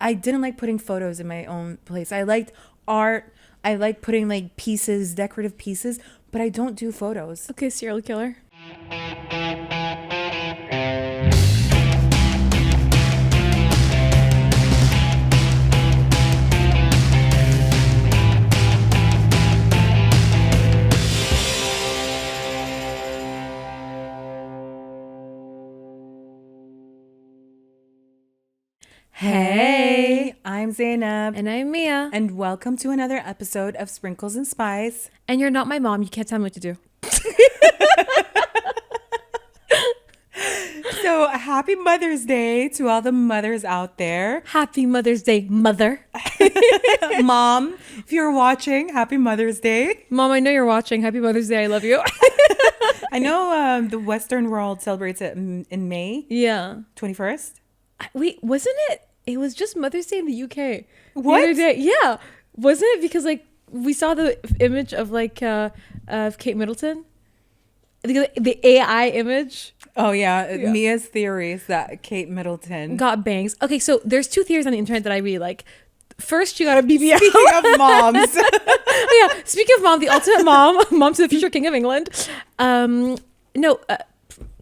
I didn't like putting photos in my own place. I liked art. I like putting like pieces, decorative pieces, but I don't do photos. Okay, serial killer. Hey, I'm Zainab. And I'm Mia. And welcome to another episode of Sprinkles and Spice. And you're not my mom. You can't tell me what to do. So happy Mother's Day to all the mothers out there. Happy Mother's Day, mother. Mom, if you're watching, happy Mother's Day. Mom, I know you're watching. Happy Mother's Day. I love you. I know the Western world celebrates it in May. Yeah. 21st. Wait, wasn't it? It was just Mother's Day in the UK. What? The other day. Yeah. Wasn't it? Because like we saw the image of like of Kate Middleton. The AI image. Oh yeah. Mia's theory is that Kate Middleton Got bangs. Okay, so there's two theories on the internet that I really like. First, you got a BBL. Speaking of moms. Yeah, speaking of mom, the ultimate mom to the future king of England.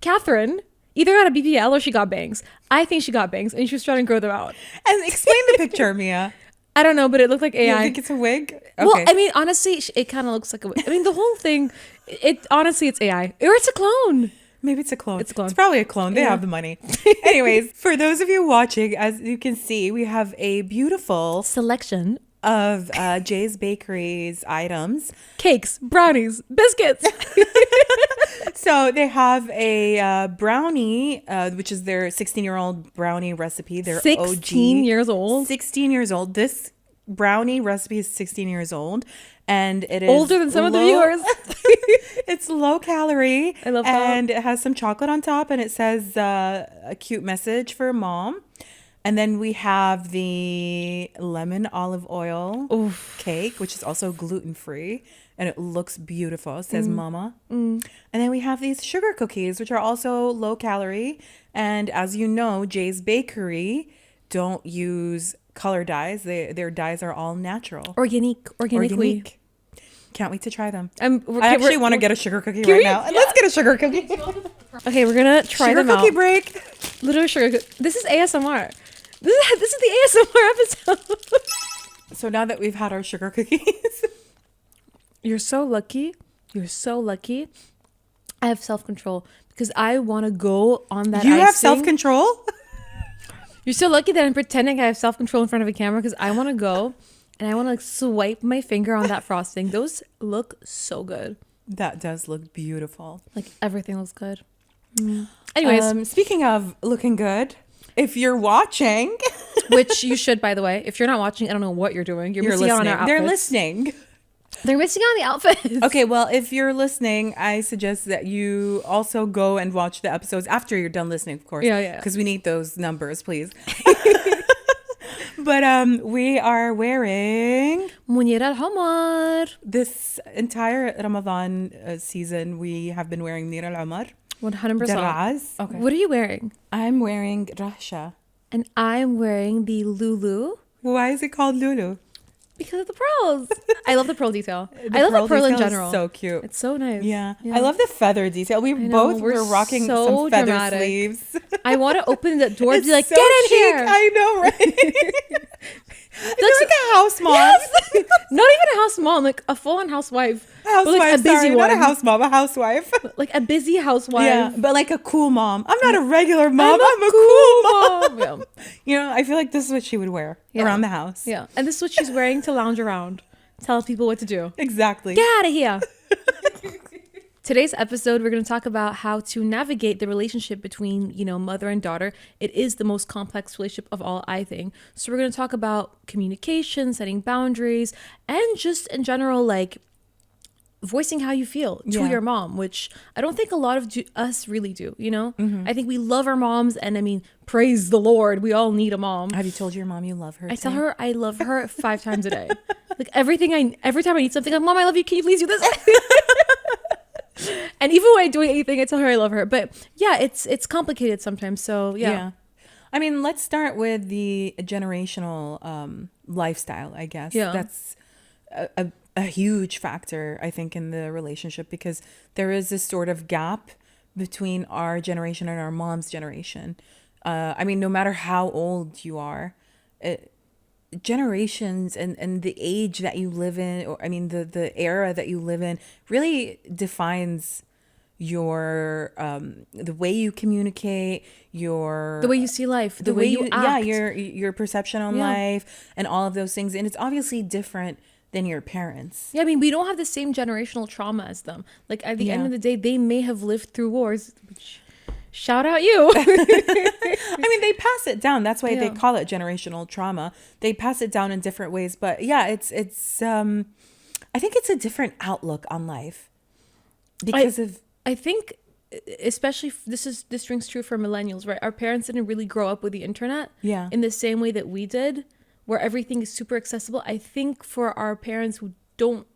Catherine either got a BBL or she got bangs. I think she got bangs and she was trying to grow them out. And explain the picture, Mia. I don't know, but it looked like AI. You think it's a wig? Okay. Well, I mean, honestly, it kind of looks like a wig. I mean, the whole thing, honestly, it's AI. Or it's a clone. Maybe it's a clone. It's a clone. It's probably a clone. They Yeah. have the money. Anyways, for those of you watching, as you can see, we have a beautiful Selection. of Jay's Bakery's items. Cakes, brownies, biscuits. So they have a brownie, which is their 16-year-old brownie recipe. Their 16 OG. years old. 16 years old. This brownie recipe is 16 years old. And it is Older than some of the viewers. It's low calorie. I love that. And it has some chocolate on top. And it says a cute message for mom. And then we have the lemon olive oil cake, which is also gluten-free. And it looks beautiful. It says mama. And then we have these sugar cookies, which are also low calorie. And as you know, Jay's Bakery don't use color dyes. Their dyes are all natural. Organique. Can't wait to try them. I I actually want to get a sugar cookie right now. Yeah. Let's get a sugar cookie. Okay, we're gonna try Sugar them cookie out. break. Literally sugar. This is ASMR. This is the ASMR episode. So now that we've had our sugar cookies. You're so lucky. You're so lucky. I have self-control because I want to go on that. You have icing. self-control? You're so lucky that I'm pretending I have self-control in front of a camera because I want to go and I want to like swipe my finger on that frosting. Those look so good. That does look beautiful. Like everything looks good. Anyways, Speaking of looking good, if you're watching, which you should, by the way. If you're not watching, I don't know what you're doing. You're missing out on listening. our outfits. They're listening. They're missing out on the outfits. Okay, well, if you're listening, I suggest that you also go and watch the episodes after you're done listening, of course. Yeah. Because we need those numbers, please. But we are wearing Munir al-Hamar. this entire Ramadan season. We have been wearing Nir al-Umar. 100%. Daraz. Okay. What are you wearing? I'm wearing Rasha. And I'm wearing the Lulu Why is it called Lulu? because of the pearls. I love the pearl detail. I love the pearl in detail is general. so cute. It's so nice. Yeah. I love the feather detail. We know, both we're were rocking so some feather dramatic. sleeves. I want to open the door and It's be like, so get in chic. here. I know, right? It's like a house mom. Yes. Not even a house mom, like a full-on housewife. Housewife, but like a busy sorry, one. not a house mom, a housewife. Like a busy housewife. Yeah, but like a cool mom. I'm not a regular mom. I'm a cool mom. Yeah. You know, I feel like this is what she would wear Yeah. around the house. Yeah. And this is what she's wearing to lounge around. Tell people what to do. Exactly. Get out of here. Today's episode, we're going to talk about how to navigate the relationship between, mother and daughter. It is the most complex relationship of all, I think. So we're going to talk about communication, setting boundaries, and just in general, like voicing how you feel to your mom, which I don't think a lot of us really do, I think we love our moms, and I mean, praise the Lord, we all need a mom. Have you told your mom you love her? I tell her I love her 5 times a day. Like every time I need something, I'm, Mom, I love you. Can you please do this? And even when I do anything, I tell her I love her. But yeah, it's complicated sometimes. So yeah. I mean, let's start with the generational lifestyle, I guess. Yeah. That's a huge factor, I think, in the relationship, because there is this sort of gap between our generation and our mom's generation. I mean, no matter how old you are, it, generations and the age that you live in, or I mean, the era that you live in really defines your the way you communicate, The your way you see life, the the way way you you, yeah, act. your perception on Yeah. life and all of those things, and it's obviously different than your parents. Yeah, I mean, we don't have the same generational trauma as them. Like, at the end Yeah. of the day, they may have lived through wars, which, shout out you. I mean, they pass it down. That's why they Yeah. call it generational trauma. They pass it down in different ways, but yeah, it's I think it's a different outlook on life because of I think, especially this rings true for millennials, right? Our parents didn't really grow up with the internet yeah. in the same way that we did, where everything is super accessible. I think for our parents who don't,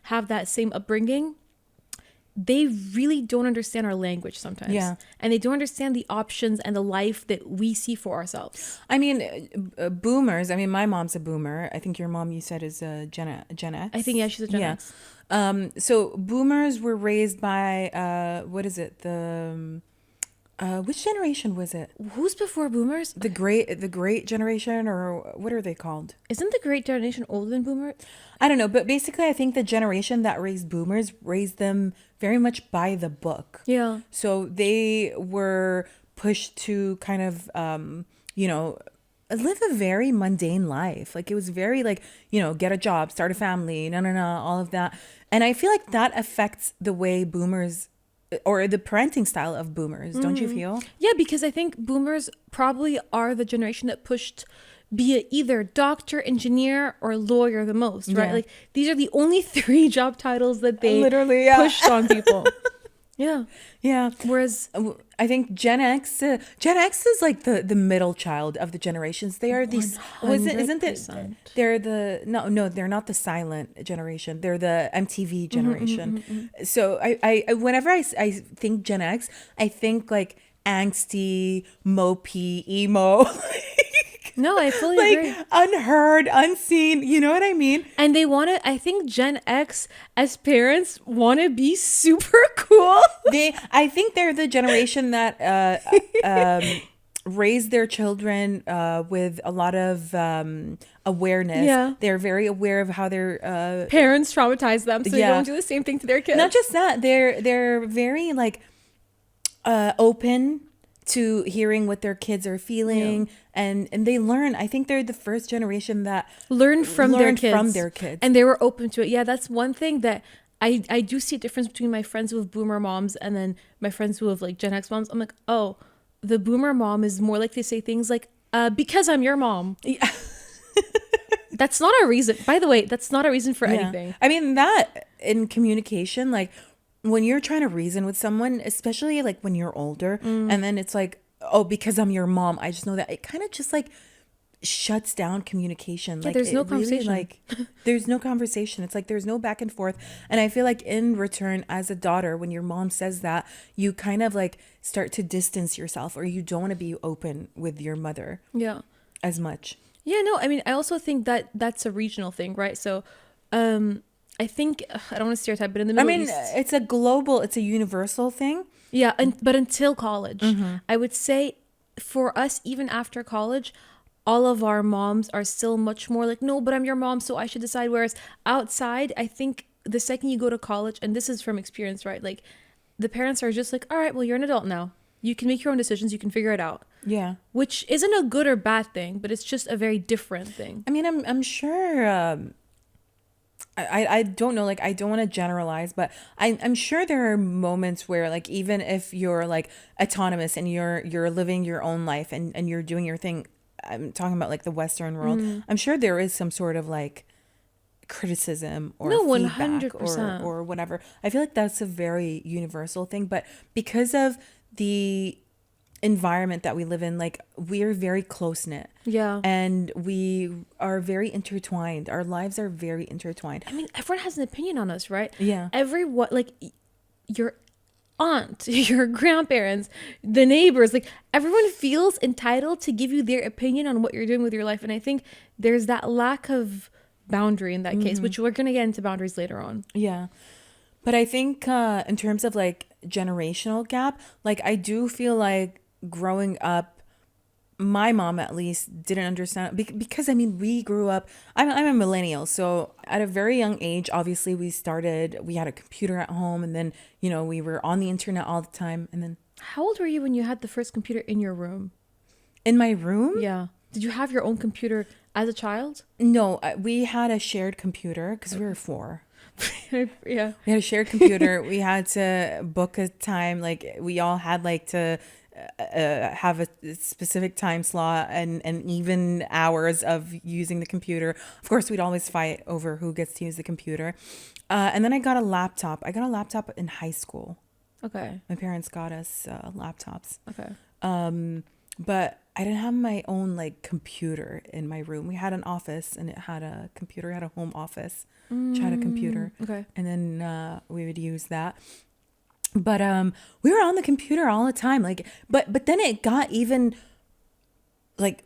have that same upbringing, they really don't understand our language sometimes. Yeah. And they don't understand the options and the life that we see for ourselves. I mean, boomers. I mean, my mom's a boomer. I think your mom, you said, is a Gen X. I think, yeah, she's a Gen X. So boomers were raised by what is it? The which generation was it? Who's before boomers? The great generation, or what are they called? Isn't the great generation older than boomer? I don't know, but basically I think the generation that raised boomers raised them very much by the book. Yeah. So they were pushed to kind of live a very mundane life. Like, it was very like, get a job, start a family, no, all of that. And I feel like that affects the way boomers, or the parenting style of boomers, don't you feel? Yeah, because I think boomers probably are the generation that pushed be it either doctor, engineer, or lawyer the most, right? Yeah. Like, these are the only three job titles that they Literally, yeah. pushed on people. Yeah. Yeah. Whereas I think Gen X is like the middle child of the generations. They are these, isn't it? 100%. They're the, no, they're not the silent generation. They're the MTV generation. So I whenever I think Gen X, I think like angsty, mopey, emo. No, I fully Like agree. unheard, unseen. You know what I mean? And they want to, I think Gen X as parents want to be super cool. I think they're the generation that raise their children with a lot of awareness. Yeah. They're very aware of how their Parents traumatize them, so they Yeah. don't do the same thing to their kids. not just that, they're very like open to hearing what their kids are feeling, and they learn. I think they're the first generation that Learn from learned their kids. from their kids. And they were open to it. Yeah, that's one thing that I do see a difference between my friends who have boomer moms and then my friends who have like Gen X moms. I'm like, oh, the boomer mom is more likely to say things like, because I'm your mom. Yeah. That's not a reason. By the way, that's not a reason for anything. I mean, that in communication, like when you're trying to reason with someone, especially like when you're older, and then it's like, oh, because I'm your mom, I just know that, it kind of just like shuts down communication. Like, there's no it really, conversation. like there's no conversation. It's like there's no back and forth. And I feel like in return, as a daughter, when your mom says that, you kind of like start to distance yourself, or you don't want to be open with your mother Yeah. as much. Yeah, no, I mean, I also think that that's a regional thing, right? So, I think, I don't want to stereotype, but in the Middle East. It's a universal thing. Yeah, but until college, Mm-hmm. I would say for us, even after college, all of our moms are still much more like, no, but I'm your mom, so I should decide. Whereas outside, I think the second you go to college, and this is from experience, right? Like, the parents are just like, all right, well, you're an adult now. You can make your own decisions. You can figure it out. Yeah. Which isn't a good or bad thing, but it's just a very different thing. I mean, I'm sure. I don't know. Like, I don't want to generalize, but I'm sure there are moments where, like, even if you're like autonomous and you're living your own life and you're doing your thing. I'm talking about like the Western world. I'm sure there is some sort of like criticism or No, feedback 100%. or whatever. I feel like that's a very universal thing, but because of the environment that we live in, like, we're very close knit. Yeah. And we are very intertwined. Our lives are very intertwined. I mean, everyone has an opinion on us, right? Yeah. Everyone, like, your aunt, your grandparents, the neighbors, like everyone feels entitled to give you their opinion on what you're doing with your life. And I think there's that lack of boundary in that case, which we're going to get into boundaries later on. Yeah. But I think in terms of like generational gap, like I do feel like growing up, my mom at least didn't understand because I mean we grew up. I'm a millennial, so at a very young age, obviously we had a computer at home, and then we were on the internet all the time, and then How old were you when you had the first computer in your room? in my room. Yeah. Did you have your own computer as a child? No, we had a shared computer because we were four. Yeah. We had a shared computer. We had to book a time. Like we all had like to have a specific time slot and even hours of using the computer. Of course, we'd always fight over who gets to use the computer. And then I got a laptop. I got a laptop in high school. Okay. My parents got us laptops. Okay. But I didn't have my own like computer in my room. We had an office and it had a computer. We had a home office which had a computer. Okay. And then we would use that. But we were on the computer all the time. Like, but then it got even like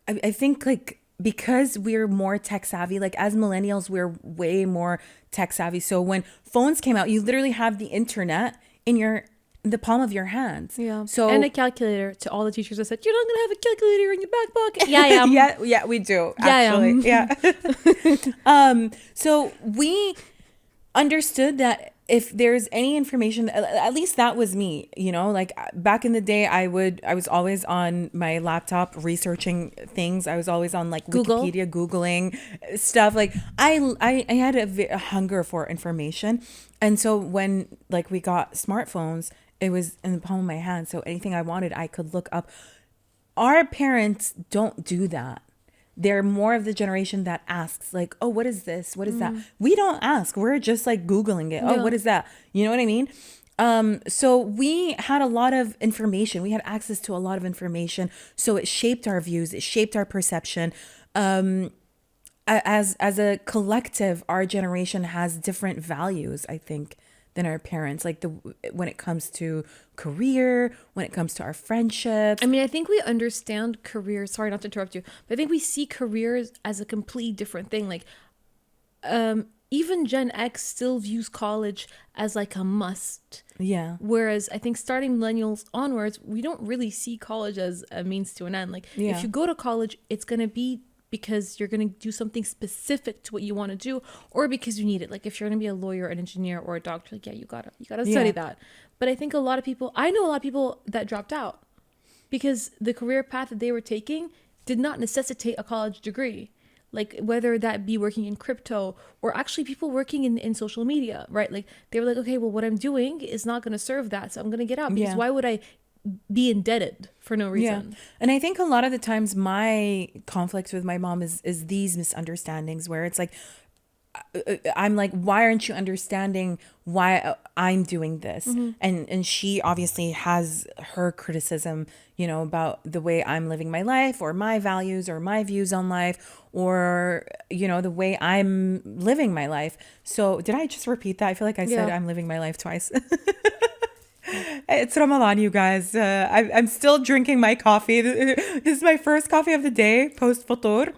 I think like because we're more tech savvy, like as millennials, we're way more tech savvy. So when phones came out, you literally have the internet in the palm of your hands. Yeah. So and a calculator to all the teachers that said, you're not going to have a calculator in your back pocket. Yeah, I am. yeah, we do. Yeah, I am. Actually. Yeah. So we understood that if there's any information, at least that was me, like back in the day, I was always on my laptop researching things. I was always on like Google. Wikipedia, Googling stuff. Like I had a hunger for information. And so when like we got smartphones, it was in the palm of my hand. So anything I wanted, I could look up. Our parents don't do that. They're more of the generation that asks like, oh, what is this? What is that? We don't ask. We're just like Googling it. Oh, Yeah. what is that? You know what I mean? So we had a lot of information. We had access to a lot of information. So it shaped our views. It shaped our perception. As a collective, our generation has different values, I think, than our parents. Like when it comes to career, when it comes to our friendships. I mean, I think we understand careers. Sorry not to interrupt you, but I think we see careers as a completely different thing. Like, even Gen X still views college as like a must. Yeah. Whereas I think starting millennials onwards, we don't really see college as a means to an end. Like, Yeah. if you go to college, it's going to be because you're going to do something specific to what you want to do, or because you need it. Like if you're going to be a lawyer, an engineer, or a doctor, like, yeah, you gotta study Yeah. that. But I think I know a lot of people that dropped out because the career path that they were taking did not necessitate a college degree. Like whether that be working in crypto or actually people working in social media, right? Like they were like, okay, well, what I'm doing is not going to serve that. So I'm going to get out because Yeah. why would I be indebted for no reason? Yeah. And I think a lot of the times my conflict with my mom is these misunderstandings where it's like, I'm like, why aren't you understanding why I'm doing this? And she obviously has her criticism, about the way I'm living my life or my values or my views on life or, the way I'm living my life. So did I just repeat that? I feel like I said Yeah. I'm living my life twice. It's Ramadan, you guys. I'm still drinking my coffee. This is my first coffee of the day, post futur.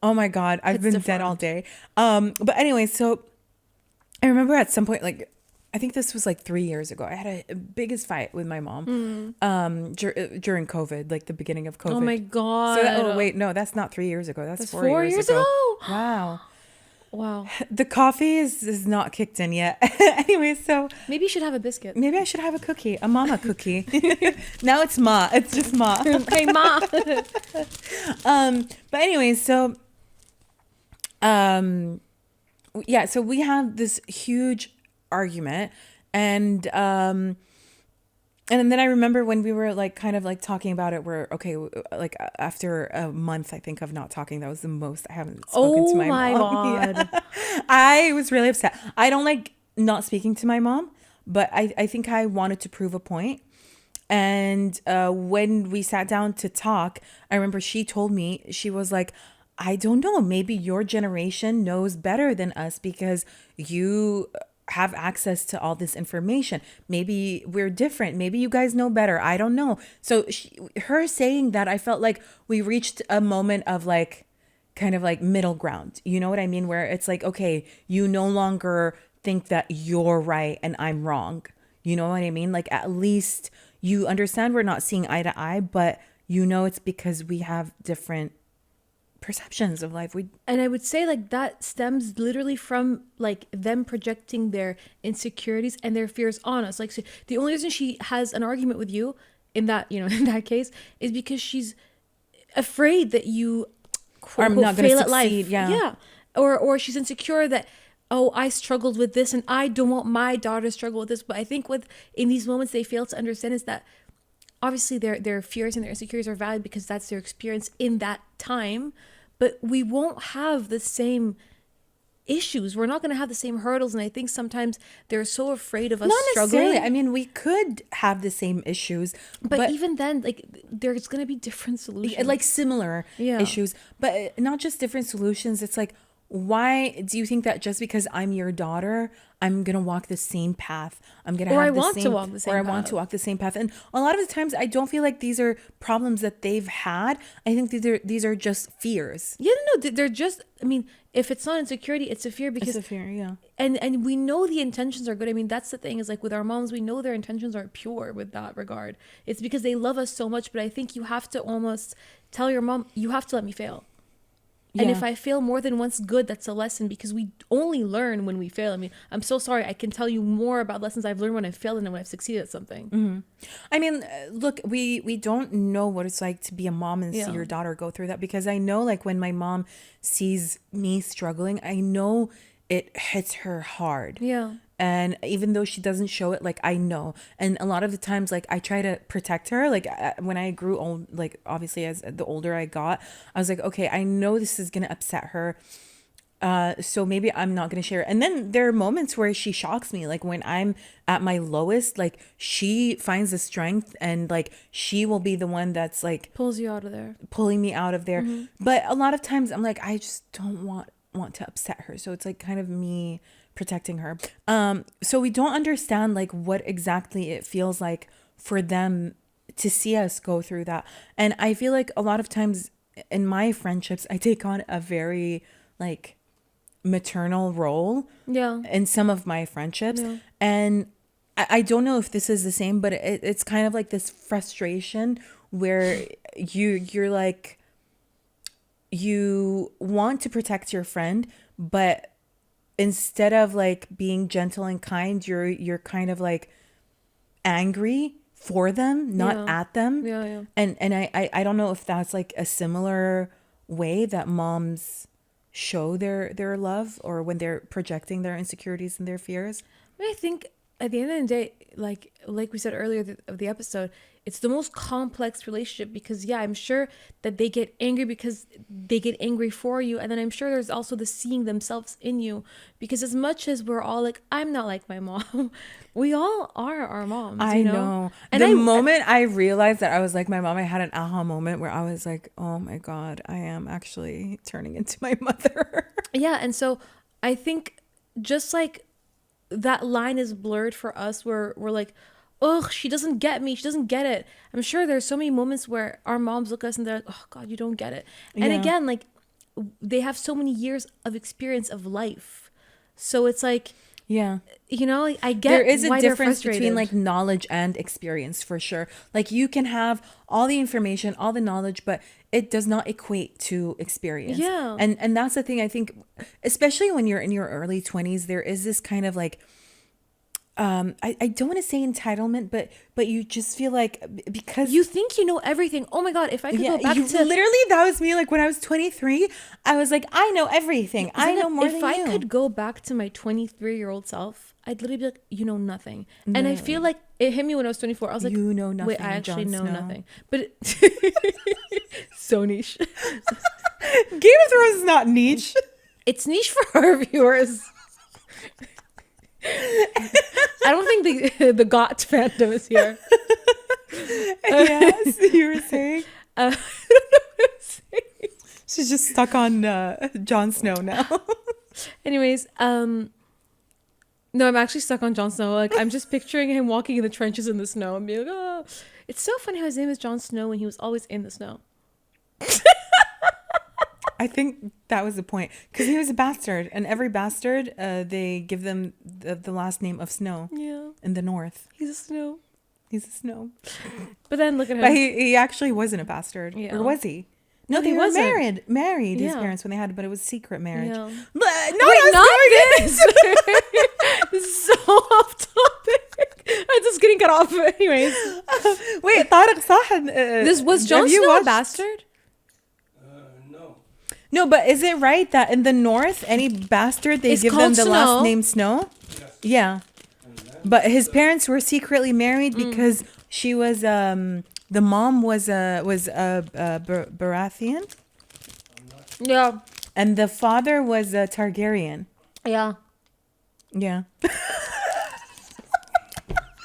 Oh my God, I've been dead all day. But anyway, so I remember at some point, like, I think this was like 3 years ago, I had a biggest fight with my mom during COVID, like the beginning of COVID. Oh my God. So wait, no, that's not 3 years ago. That's 4 4 years years ago. ago? Wow. Wow. The coffee is not kicked in yet. Anyway, so Maybe you should have a biscuit. maybe I should have a cookie, a mama cookie. Now it's Ma. It's just Ma. Hey, Ma. But anyway, so yeah, so we have this huge argument and then I remember when we were like kind of like talking about it, we're okay, like after a month, I think, of not talking, that was the most I haven't spoken to my mom. God. Yeah. I was really upset. I don't like not speaking to my mom, but I think I wanted to prove a point. And when we sat down to talk, I remember she told me, she was like, I don't know, maybe your generation knows better than us because you have access to all this information. Maybe we're different. Maybe you guys know better. I don't know. So her saying that, I felt like we reached a moment of like kind of like middle ground. You know what I mean? Where it's like, okay, you no longer think that you're right and I'm wrong. You know what I mean? Like at least you understand we're not seeing eye to eye, but you know it's because we have different perceptions of life. And I would say like that stems literally from like them projecting their insecurities and their fears on us. Like so the only reason she has an argument with you in that, you know, in that case is because she's afraid that you quote, I'm unquote, not going to fail at life. succeed. Yeah. Yeah. Or she's insecure that, oh, I struggled with this and I don't want my daughter to struggle with this. But I think with in these moments they fail to understand is that obviously their fears and their insecurities are valid because that's their experience in that time. But we won't have the same issues. We're not going to have the same hurdles. And I think sometimes they're so afraid of us Not necessarily. struggling. I mean, we could have the same issues, But even then, like there's going to be different solutions. like similar Yeah. issues, but not just different solutions. It's like, why do you think that just because I'm your daughter, I'm gonna walk the same path? I'm gonna Or have I the want to same, walk the same or I want path. to walk the same path. And a lot of the times, I don't feel like these are problems that they've had. I think these are just fears. Yeah, no, they're just, I mean, if it's not insecurity, it's a fear because It's a fear, yeah. and we know the intentions are good. I mean, that's the thing is like with our moms, we know their intentions are pure with that regard. It's because they love us so much, but I think you have to almost tell your mom, you have to let me fail. And Yeah. if I fail more than once, good, that's a lesson because we only learn when we fail. I mean, I'm so sorry. I can tell you more about lessons I've learned when I've failed than when I've succeeded at something. I mean, look, we don't know what it's like to be a mom and Yeah. see your daughter go through that, because I know, like, when my mom sees me struggling, I know it hits her hard. Yeah. And even though she doesn't show it, like, I know. And a lot of the times, like, I try to protect her. Like, when I grew old, like, obviously as the older I got, I was like, okay, I know this is gonna upset her, so maybe I'm not gonna share it. And then there are moments where she shocks me, like when I'm at my lowest, like she finds the strength and like she will be the one that's like Pulls you out of there. pulling me out of there. But a lot of times I'm like, I just don't want to upset her, so it's like kind of me protecting her. So we don't understand like what exactly it feels like for them to see us go through that. And I feel like a lot of times in my friendships, I take on a very like maternal role Yeah. in some of my friendships. Yeah. And I don't know if this is the same, but it's kind of like this frustration where you're like, you want to protect your friend, but instead of like being gentle and kind, you're kind of like angry for them, not Yeah. at them. Yeah. Yeah. And I don't know if that's like a similar way that moms show their love, or when they're projecting their insecurities and their fears. I think at the end of the day, like we said earlier of the episode, it's the most complex relationship because yeah, I'm sure that they get angry because they get angry for you, and then I'm sure there's also the seeing themselves in you, because as much as we're all like, I'm not like my mom, we all are our moms. I know. And The moment I realized that I was like my mom, I had an aha moment where I was like, oh my God, I am actually turning into my mother. Yeah, and so I think just like that line is blurred for us where we're like, oh, she doesn't get me, she doesn't get it. I'm sure there's so many moments where our moms look at us and they're like, oh God, you don't get it. And Yeah. again, like they have so many years of experience of life, so it's like, Yeah. you know, like, I get There is a why they're difference between frustrated. like knowledge and experience, for sure. Like you can have all the information, all the knowledge, but it does not equate to experience. Yeah. And that's the thing, I think, especially when you're in your early 20s, there is this kind of like, I don't want to say entitlement, but you just feel like because You think you know everything. Oh my God, if I could go back you, to literally, that was me. Like when I was 23, I was like, I know everything. I know more if than I you. could go back to my 23-year-old self, I'd literally be like, you know nothing. And I feel like it hit me when I was 24. I was like, You know nothing, wait, I actually Jon know Snow. nothing. But so niche. Game of Thrones is not niche. It's niche for our viewers. I don't think the GOT fandom is here. Yes, you were saying. I don't know what I'm saying. She's just stuck on Jon Snow now. Anyways, No, I'm actually stuck on Jon Snow. Like, I'm just picturing him walking in the trenches in the snow and being like, oh. It's so funny how his name is Jon Snow when he was always in the snow. I think that was the point, because he was a bastard, and every bastard, they give them the last name of Snow. Yeah. In the north. He's a Snow. He's a Snow. But then look at him. But he actually wasn't a bastard. Yeah. Or was he? No, No, they he were wasn't. married his Yeah. parents when they had, but it was secret marriage. Yeah. No, Wait, not this. this is so off topic. I'm just getting cut off. Anyways. Wait, طارق صح. This was Jon have you Snow a watched- bastard? No. No, but is it right that in the north, any bastard, they It's give them called the Snow. last name Snow? Yes. Yeah. And then, But his parents were secretly married because she was the mom was Baratheon Yeah. and the father was a Targaryen. Yeah. Yeah.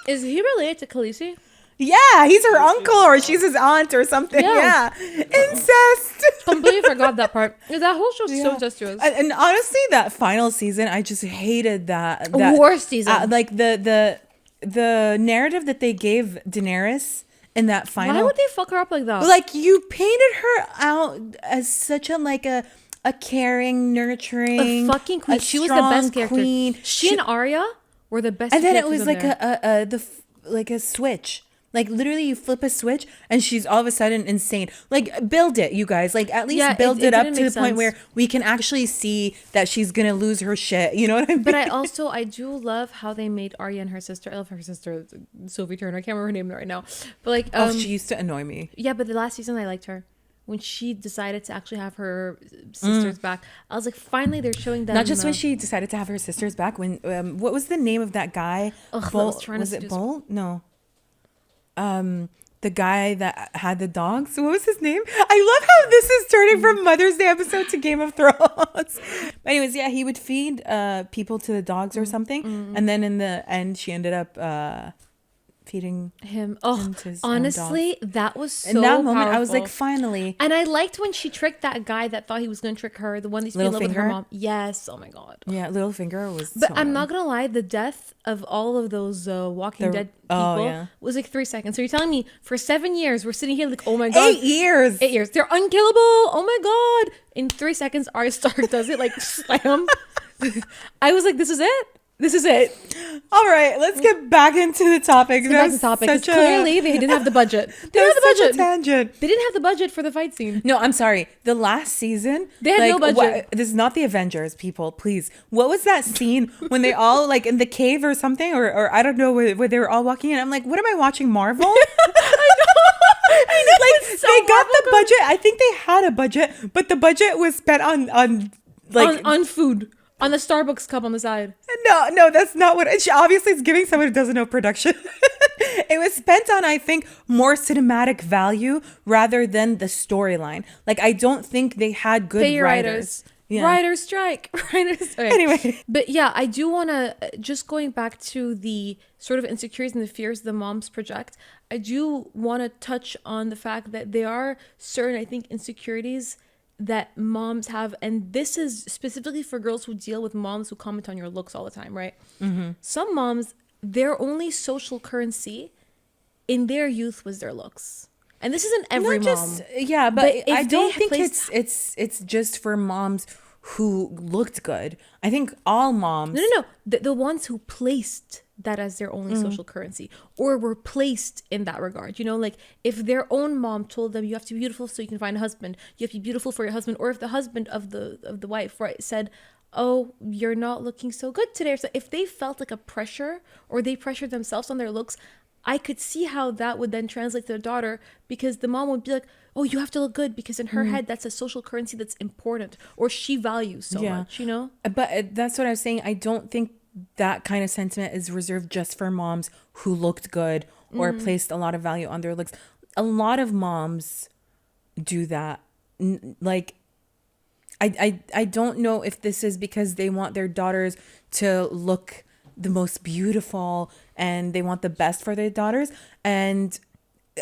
Is he related to Khaleesi? Yeah, he's her uncle or she's his aunt or something. Yeah. Yeah. Incest. Completely forgot that part. That whole show's so Yeah. incestuous. And honestly, that final season, I just hated that. Worst season. Like the narrative that they gave Daenerys in that final. Why would they fuck her up like that? Like, you painted her out as such a caring, nurturing, a fucking queen. She was the strong best character. queen. She and Arya were the best. And then it characters was in like there. like a switch. Like, literally, you flip a switch and she's all of a sudden insane. Like, build it, you guys. Like, at least Yeah, build it it up didn't to the make point sense. where we can actually see that she's gonna lose her shit. You know what I mean? But I do love how they made Arya and her sister. I love her sister, Sophie Turner. I can't remember her name right now. But like, oh, she used to annoy me. yeah. But the last season, I liked her when she decided to actually have her sisters back. I was like, finally, they're showing that. Not just when she decided to have her sisters back. When what was the name of that guy? Ugh, that Bolt, was trying to was it seduce- Bolt? No. The guy that had the dogs. What was his name? I love how this is turning from Mother's Day episode to Game of Thrones. But anyways, yeah, he would feed people to the dogs or something, and then in the end, she ended up feeding him. Oh, him to his own honestly, that was so. in that moment, I was like, powerful. finally. And I liked when she tricked that guy that thought he was going to trick her, the one that's in love with her Littlefinger? mom. Yes. Oh my god. Yeah, Littlefinger was. But so I'm annoying. not gonna lie, the death of all of those Walking Dead people yeah. was like 3 seconds. So you're telling me for 7 years we're sitting here like, oh my god, 8 years. 8 years, they're unkillable. Oh my god! In 3 seconds, Arya Stark does it like slam. I was like, this is it. This is it. All right, let's get back into the topic. Back to the topic. 'Cause clearly, they didn't have the budget. They didn't have the Such a budget. tangent. They didn't have the budget for the fight scene. No, I'm sorry. The last season, They had no budget. This is not the Avengers, people. Please, what was that scene when they all like in the cave or something, or I don't know where they were all walking in? I'm like, what am I watching? Marvel? I know. Like so they got the Marvel budget. I think they had a budget, but the budget was spent on like on food, on the Starbucks cup on the side. no, that's not what. She obviously is giving someone who doesn't know production. It was spent on, I think, more cinematic value rather than the storyline. Like, I don't think they had good Pay your writers. Yeah. Writers strike. Writers. Okay. Anyway. But yeah, I do want to just going back to the sort of insecurities and the fears the moms project. I do want to touch on the fact that there are certain, I think, insecurities that moms have, and this is specifically for girls who deal with moms who comment on your looks all the time, right? Mm-hmm. Some moms, their only social currency in their youth was their looks, and this isn't every Not mom. just, yeah, but But if I don't they think placed- it's just for moms who looked good. I think all moms. No. The ones who placed that as their only social currency or were placed in that regard. You know, like if their own mom told them you have to be beautiful so you can find a husband, you have to be beautiful for your husband, or if the husband of the wife, right, said, oh, you're not looking so good today. So if they felt like a pressure or they pressured themselves on their looks, I could see how that would then translate to the daughter, because the mom would be like, oh, you have to look good because in her head that's a social currency that's important or she values so much, you know? But that's what I was saying. I don't think that kind of sentiment is reserved just for moms who looked good or placed a lot of value on their looks. A lot of moms do that. Like, I don't know if this is because they want their daughters to look the most beautiful and they want the best for their daughters, and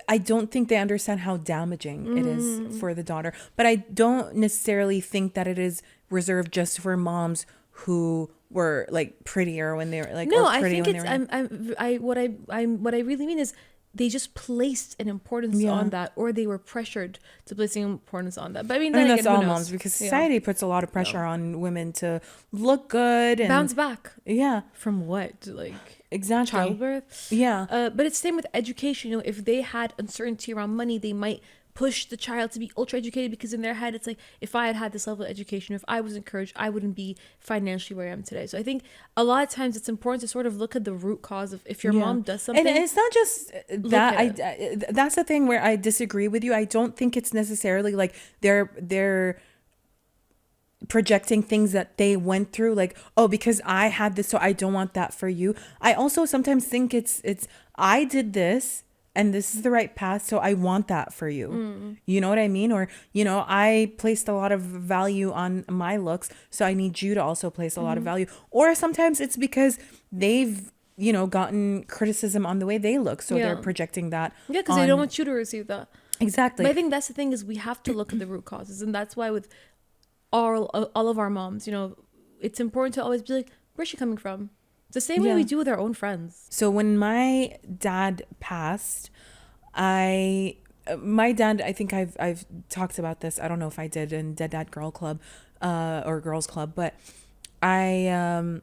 I don't think they understand how damaging it is for the daughter. But I don't necessarily think that it is reserved just for moms who were like prettier when they were like, No, or I pretty think when it's they were what I really mean is they just placed an importance Yeah. on that, or they were pressured to placing importance on that. But I mean, I then mean, again, that's all who knows? moms because Yeah. society puts a lot of pressure on women to look good and Bounce back yeah, from what, like exactly. childbirth. Yeah. But it's same with education. You know, if they had uncertainty around money, they might push the child to be ultra educated because in their head it's like, if I had had this level of education, if I was encouraged, I wouldn't be financially where I am today. So I think a lot of times it's important to sort of look at the root cause of if your Yeah. mom does something. And it's not just that. at That's the thing where I disagree with you. I don't think it's necessarily like they're projecting things that they went through, like, oh, because I had this, so I don't want that for you. I also sometimes think it's I did this and this is the right path, so I want that for you. You know what I mean? Or, you know, I placed a lot of value on my looks, so I need you to also place a lot of value. Or sometimes it's because they've, you know, gotten criticism on the way they look, so they're Yeah. projecting that. Yeah, because they don't want you to receive that. Exactly. But I think that's the thing is we have to look at the root causes, and that's why with all of our moms, you know, it's important to always be like, where's she coming from? It's the same way Yeah. we do with our own friends. So when my dad passed, my dad, I think I've talked about this. I don't know if I did in Dead Dad Girl Club, or Girls Club, but my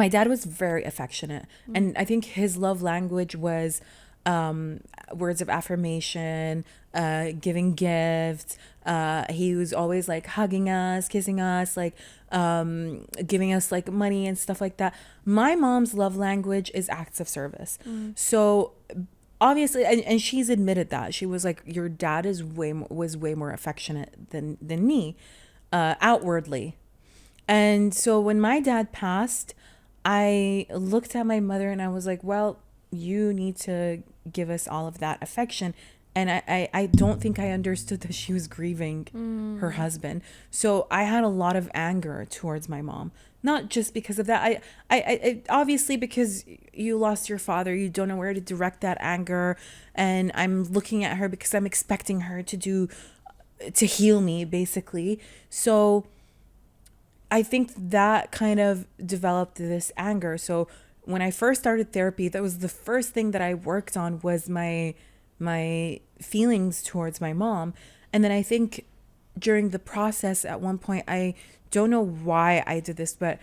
dad was very affectionate, and I think his love language was words of affirmation, giving gifts. He was always like hugging us, kissing us, like giving us like money and stuff like that. My mom's love language is acts of service. So obviously, and she's admitted that. She was like, your dad was way more affectionate than me, outwardly. And so when my dad passed, I looked at my mother and I was like, well, you need to give us all of that affection. And I don't think I understood that she was grieving her husband. So I had a lot of anger towards my mom. Not just because of that. I obviously, because you lost your father, you don't know where to direct that anger. And I'm looking at her because I'm expecting her to heal me, basically. So I think that kind of developed this anger. So when I first started therapy, that was the first thing that I worked on was my feelings towards my mom. And then I think during the process at one point, I don't know why I did this, but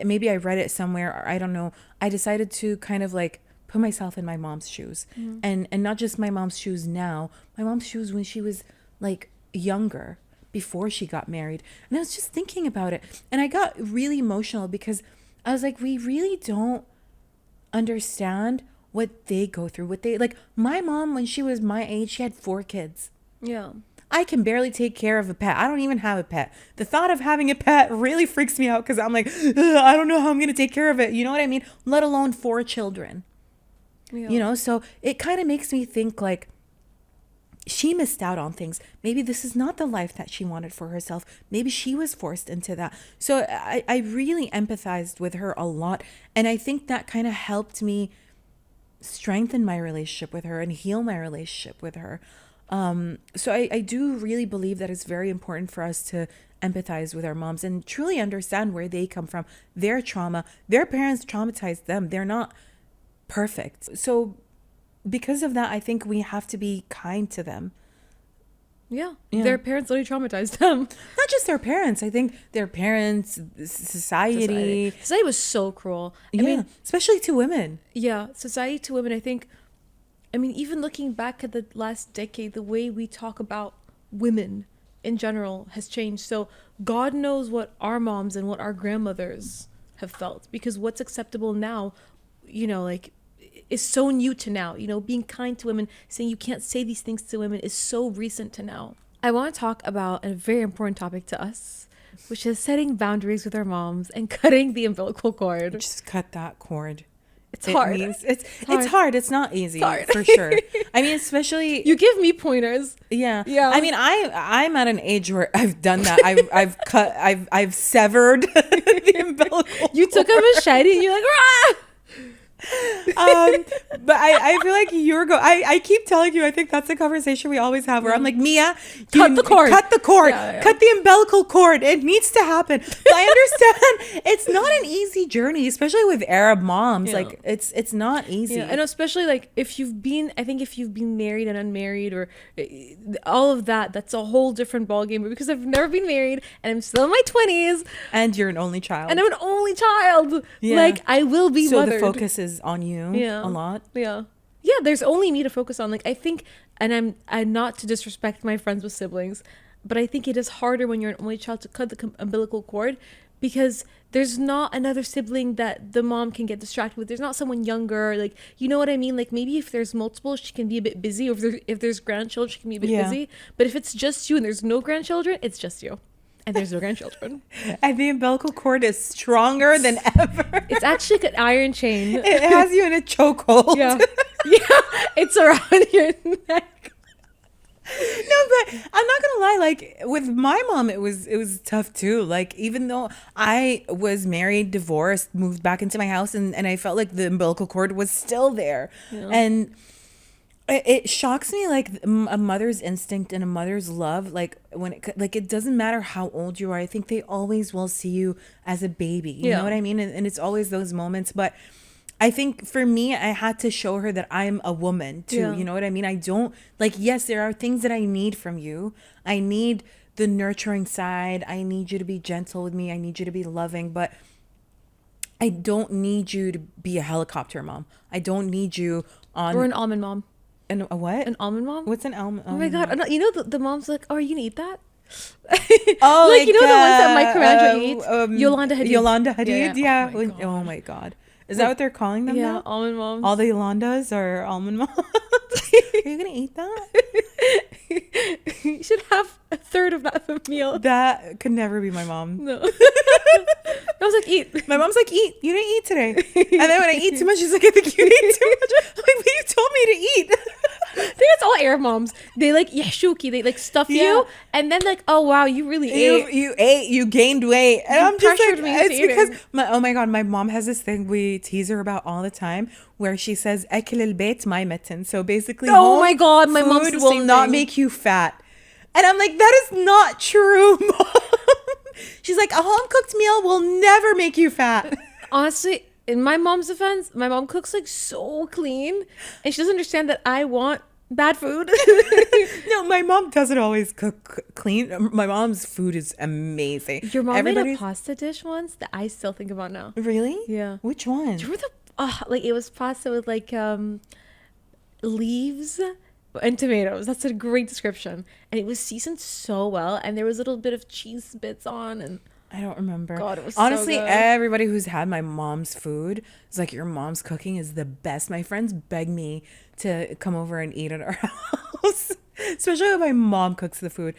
maybe I read it somewhere, or I don't know. I decided to kind of like put myself in my mom's shoes, and not just my mom's shoes now, my mom's shoes when she was like younger, before she got married. And I was just thinking about it, and I got really emotional because I was like, we really don't understand what they go through, what they like. My mom, when she was my age, she had 4 kids. Yeah. I can barely take care of a pet. I don't even have a pet. The thought of having a pet really freaks me out because I'm like, I don't know how I'm going to take care of it. You know what I mean? Let alone 4 children. Yeah. You know, so it kind of makes me think like she missed out on things. Maybe this is not the life that she wanted for herself. Maybe she was forced into that. So I really empathized with her a lot. And I think that kind of helped me strengthen my relationship with her and heal my relationship with her. So I do really believe that it's very important for us to empathize with our moms and truly understand where they come from, their trauma. Their parents traumatized them. They're not perfect. So because of that, I think we have to be kind to them. Yeah. Yeah. Their parents literally traumatized them. Not just their parents. I think their parents, society. Society was so cruel. Yeah, I mean, especially to women. yeah, society to women, I mean, even looking back at the last decade, the way we talk about women in general has changed. So God knows what our moms and what our grandmothers have felt, because what's acceptable now, you know, like, is so new to now. You know, being kind to women, saying you can't say these things to women is so recent to now. I want to talk about a very important topic to us, which is setting boundaries with our moms and cutting the umbilical cord. Just cut that cord. It's hard. It's hard. It's not easy, hard. for sure. I mean, especially You give me pointers. yeah. Yeah. I mean, I'm at an age where I've done that. I've severed the umbilical. You took a machete and you're like, rah! But I feel like I keep telling you, I think that's a conversation we always have where I'm like, Mia, Cut the cord. cut the cord, Yeah. cut the umbilical cord. It needs to happen. But I understand it's not an easy journey, especially with Arab moms. Yeah. Like it's not easy. Yeah, and especially like if you've been married and unmarried or all of that, that's a whole different ballgame. But because I've never been married and I'm still in my 20s And you're an only child. and I'm an only child, Yeah. like I will be so mothered. the focus is on you Yeah. a lot. Yeah. Yeah, there's only me to focus on. Like I think, and I'm not to disrespect my friends with siblings, but I think it is harder when you're an only child to cut the umbilical cord because there's not another sibling that the mom can get distracted with. There's not someone younger, like, you know what I mean? Like maybe if there's multiple, she can be a bit busy, or if there's grandchildren, she can be a bit Yeah. busy. But if it's just you and there's no grandchildren, it's just you. And there's no grandchildren. And the umbilical cord is stronger than ever. It's actually like an iron chain. It has you in a chokehold. Yeah. Yeah. It's around your neck. No, but I'm not gonna lie, like with my mom it was tough too. Like even though I was married, divorced, moved back into my house, and I felt like the umbilical cord was still there. Yeah. And it shocks me, like a mother's instinct and a mother's love, like when it doesn't matter how old you are, I think they always will see you as a baby, you Yeah. know what I mean? And it's always those moments. But I think for me, I had to show her that I'm a woman too. Yeah. You know what I mean? I don't, like, yes, there are things that I need from you. I need the nurturing side. I need you to be gentle with me. I need you to be loving, but I don't need you to be a helicopter mom. I don't need you on Or an almond mom. a what? An almond mom? What's an almond? Oh my God. You know, the mom's like, oh, are you gonna eat that? Oh, like, you know the ones that Mike Carandra eats? Yolanda Hadid. Yolanda Hadid, yeah. Oh my God. Oh my God. Is that what they're calling them Yeah, now? almond moms. All the Yolandas are almond moms. Are you gonna eat that? You should have a third of that for a meal. That could never be my mom. No. I was like, eat. My mom's like, eat. You didn't eat today. And then when I eat too much, she's like, I think you ate too much. I'm like, but you told me to eat. I think it's all Arab moms. They like yashuki. They like stuff Yeah. you, and then like, oh wow, you really ate. You ate. You gained weight. And You I'm just like, pressured me into it's because eating. oh my God, my mom has this thing we tease her about all the time, where she says, "Akil al-bayt my mitten." So basically, Oh home my God, my mom's food the will same not thing. make you fat. And I'm like, that is not true, Mom. She's like, a home cooked meal will never make you fat. Honestly, in my mom's defense, my mom cooks like so clean, and she doesn't understand that I want bad food. No, my mom doesn't always cook clean. My mom's food is amazing. Your mom made a Everybody's- pasta dish once that I still think about now. Really? Yeah. Which one? Do you remember like it was pasta with like leaves and tomatoes. That's a great description. And it was seasoned so well, and there was a little bit of cheese bits on, and I don't remember. God, it was so honestly, good. everybody who's had my mom's food is like, your mom's cooking is the best. My friends beg me to come over and eat at our house, especially when my mom cooks the food.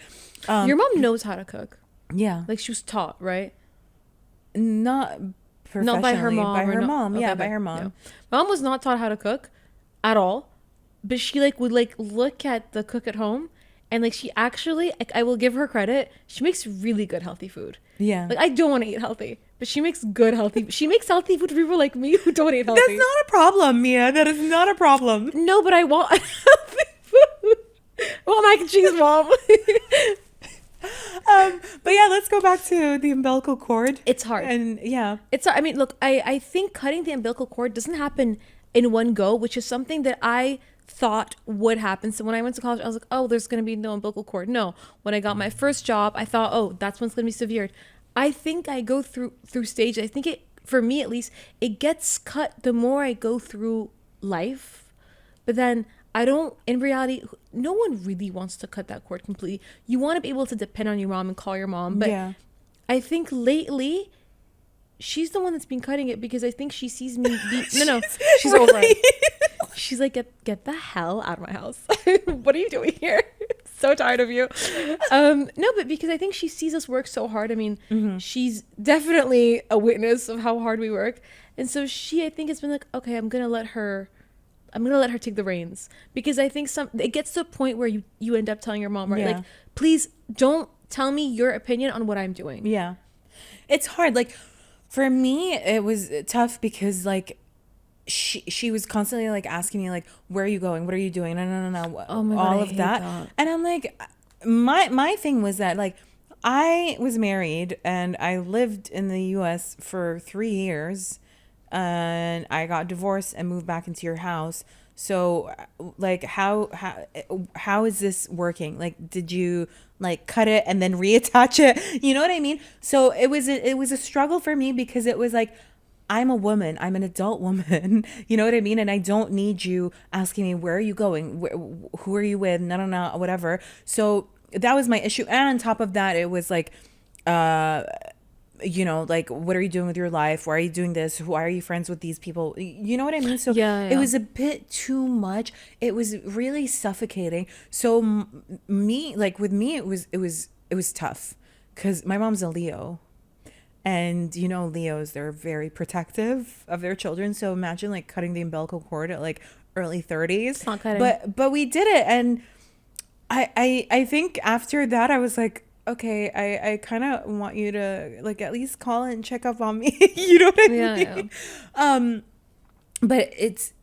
your mom knows how to cook. Yeah, Like she was taught, right? not professionally, Not by her mom. by or her no- mom. okay, Yeah, okay, by her mom. yeah. My mom was not taught how to cook at all, but she like would like look at the cook at home, and like she actually, like, I will give her credit. She makes really good healthy food. Yeah, Like I don't want to eat healthy, but she makes good healthy. She makes healthy food for people like me who don't eat healthy. that's not a problem, Mia. That is not a problem. No, but I want healthy food. I want mac and cheese, mom. But yeah, let's go back to the umbilical cord. It's hard. And yeah, It's, I mean, look, I think cutting the umbilical cord doesn't happen in one go, which is something that I thought would happen. So when I went to college, I was like, oh, there's going to be no umbilical cord. No. When I got my first job, I thought, oh, that's when it's going to be severe. I think I go through stages. I think it, for me at least, it gets cut the more I go through life. But then I don't, in reality, no one really wants to cut that cord completely. You want to be able to depend on your mom and call your mom. But yeah. I think lately, she's the one that's been cutting it because I think she sees me. No, she's over it. She's like, get the hell out of my house. What are you doing here? So tired of you. No, but because I think she sees us work so hard. I mean, she's definitely a witness of how hard we work. And so she, I think, has been like, okay, I'm going to let her take the reins, because I think it gets to a point where you end up telling your mom, right? Yeah. Like, please don't tell me your opinion on what I'm doing. Yeah. It's hard. Like, for me, it was tough because, like, she was constantly like asking me like, where are you going? What are you doing? No. Oh my God, all I of hate that. that. And I'm like, my thing was that like I was married and I lived in the US for 3 years and I got divorced and moved back into your house. So like how is this working? Like did you like cut it and then reattach it? You know what I mean? So it was a struggle for me because it was like I'm a woman. I'm an adult woman. You know what I mean? And I don't need you asking me, where are you going? Who are you with? No, whatever. So that was my issue. And on top of that, it was like, uh, like, what are you doing with your life? Why are you doing this? Why are you friends with these people? You know what I mean? So Yeah, it yeah. was a bit too much. It was really suffocating. So with me, it was tough because my mom's a Leo. And Leos, they're very protective of their children. So imagine like cutting the umbilical cord at like early 30s. It's not cutting. But we did it. And I think after that I was like, okay, I kind of want you to like at least call and check up on me. You know what I mean? Yeah. But it's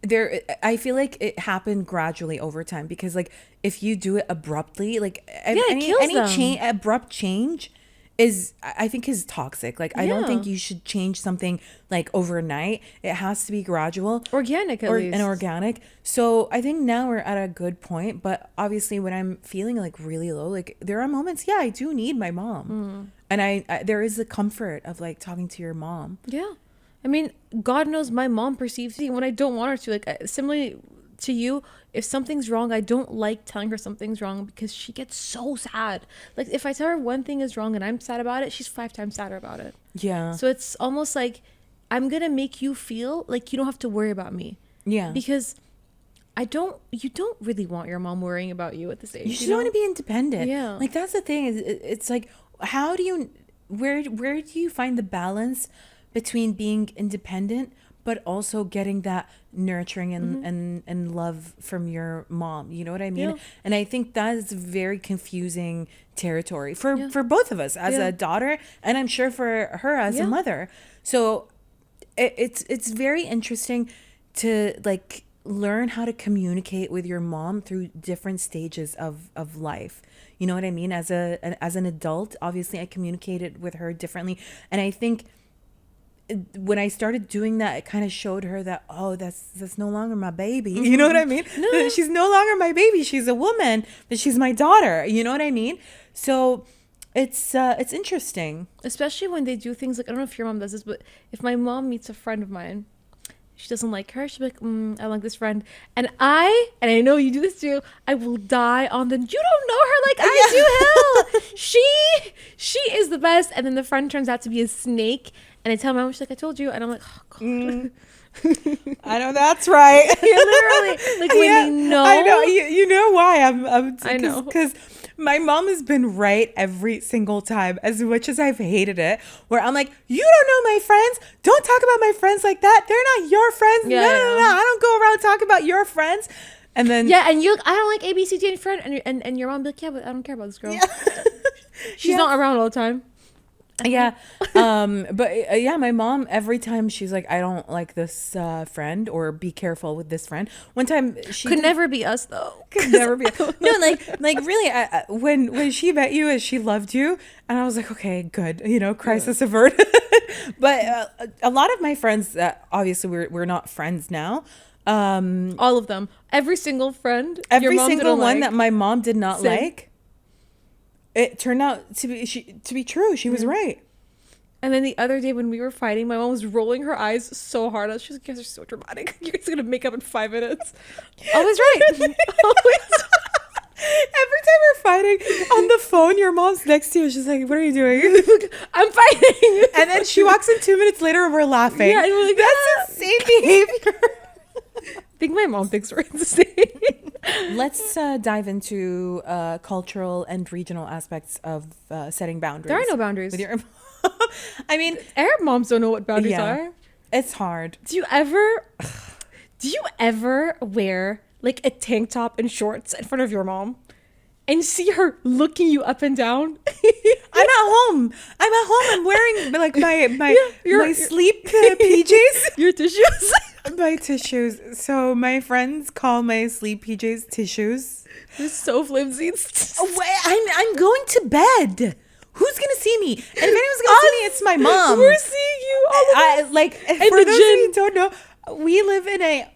there. I feel like it happened gradually over time because like if you do it abruptly, like it kills any them. abrupt change I think is toxic. Like I don't Yeah. think you should change something like overnight. It has to be gradual, Organic at least. and organic. So I think now we're at a good point. But obviously, when I'm feeling like really low, like there are moments, yeah, I do need my mom, and I there is the comfort of like talking to your mom. Yeah. I mean, God knows my mom perceives me when I don't want her to. Like, similarly to you, if something's wrong, I don't like telling her something's wrong because she gets so sad. Like, if I tell her one thing is wrong and I'm sad about it, she's 5 times sadder about it. Yeah. So it's almost like I'm going to make you feel like you don't have to worry about me. Yeah. Because you don't really want your mom worrying about you at this age. You just want to be independent. Yeah. Like that's the thing. It's like, how do you, where do you find the balance between being independent but also getting that nurturing and love from your mom? You know what I mean? Yeah. And I think that is very confusing territory for both of us as a daughter, and I'm sure for her as a mother. So it's very interesting to like learn how to communicate with your mom through different stages of life. You know what I mean? As an adult, obviously I communicated with her differently, and I think when I started doing that, it kind of showed her that, oh, that's no longer my baby. You know what I mean? No. She's no longer my baby. She's a woman, but she's my daughter. You know what I mean? So it's interesting. Especially when they do things like, I don't know if your mom does this, but if my mom meets a friend of mine, she doesn't like her, she'll be like, I like this friend. And I know you do this too, I will die on them. You don't know her like I do, hell. She is the best. And then the friend turns out to be a snake. And I tell my mom, she's like, I told you. And I'm like, oh, God. I know that's right. Literally, like when they know. I know. You know why I know. Because my mom has been right every single time, as much as I've hated it, where I'm like, you don't know my friends. Don't talk about my friends like that. They're not your friends. Yeah, no. yeah. I don't go around talking about your friends. And then Yeah, and you're like, I don't like ABCD and friend. And your mom be like, yeah, but I don't care about this girl. Yeah. She's not around all the time. Yeah. My mom, every time she's like, I don't like this friend, or be careful with this friend. One time she Could never be us though. could never be. No, like really, when she met you, she loved you, and I was like, okay, good, crisis averted. But a lot of my friends that obviously we're not friends now. All of them. Every single friend. Every your mom single didn't one like. that my mom did not Same. like. It turned out to be true. She was right. And then the other day when we were fighting, my mom was rolling her eyes so hard. She was like, you guys are so dramatic. You're just going to make up in 5 minutes. Always right. Always. Every time we're fighting on the phone, your mom's next to you. She's like, what are you doing? I'm fighting. And then she walks in 2 minutes later and we're laughing. Yeah, and we're like, that's insane behavior. I think my mom thinks we're insane. Let's dive into cultural and regional aspects of setting boundaries. There are no boundaries. With your I mean, Arab moms don't know what boundaries Yeah. are. it's hard. Do you ever wear like a tank top and shorts in front of your mom and see her looking you up and down? I'm at home. I'm wearing like my your sleep PJs. Your tissues. My tissues. So my friends call my sleep PJs tissues. They're so flimsy. Oh, I'm going to bed. Who's gonna see me? And if anyone's gonna see me, it's my mom. We're seeing you all the time. Like And for the those of you who don't know, we live in a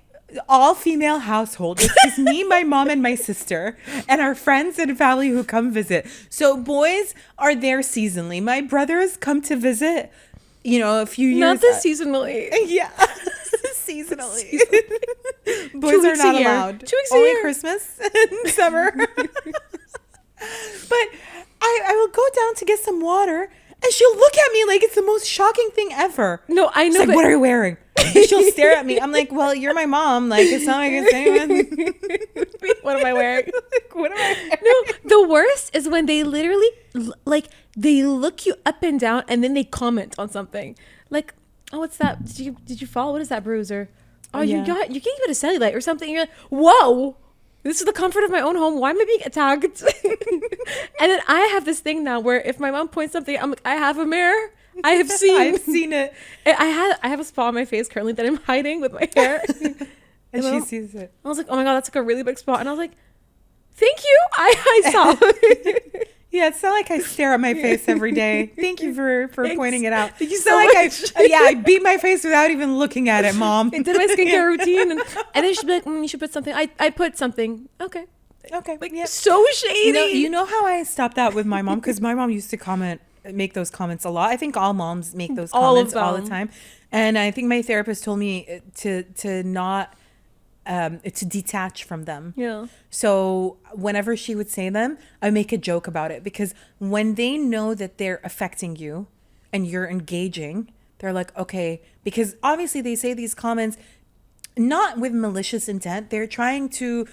all-female household. It's just me, my mom, and my sister, and our friends and family who come visit. So boys are there seasonally. My brothers come to visit, a few years. Not this seasonally. Yeah. Seasonally. Boys 2 are weeks a not year. allowed. 2 weeks a Only year. Christmas and summer. But I will go down to get some water, and she'll look at me like it's the most shocking thing ever. No, I know. She's like, but what are you wearing? And she'll stare at me. I'm like, well, you're my mom. Like, it's not like it's anyone. what am I wearing? Like, what am I wearing? No, the worst is when they literally they look you up and down and then they comment on something. Like, oh, what's that? Did you fall? What is that bruise? Or oh, Yeah. you can't get a cellulite or something. You're like, whoa. This is the comfort of my own home. Why am I being attacked? And then I have this thing now where if my mom points something, I'm like, I have a mirror. I have seen. I've seen it. I have a spot on my face currently that I'm hiding with my hair. And Well, she sees it. I was like, oh my God, that's like a really big spot. And I was like, thank you. I saw. Yeah, it's not like I stare at my face every day. Thank you for Thanks. pointing it out. Thank you It's so not like much. I beat my face without even looking at it, Mom. I did my skincare routine. And then she'd be like, you should put something. I put something. Okay. Okay. Like, Yeah. so shady. You know how I stopped that with my mom? Because my mom used to make those comments a lot. I think all moms make those All of comments all the them. time. And I think my therapist told me to not to detach from them. Yeah. So whenever she would say them, I make a joke about it, because when they know that they're affecting you and you're engaging, they're like, okay, because obviously they say these comments not with malicious intent. They're trying to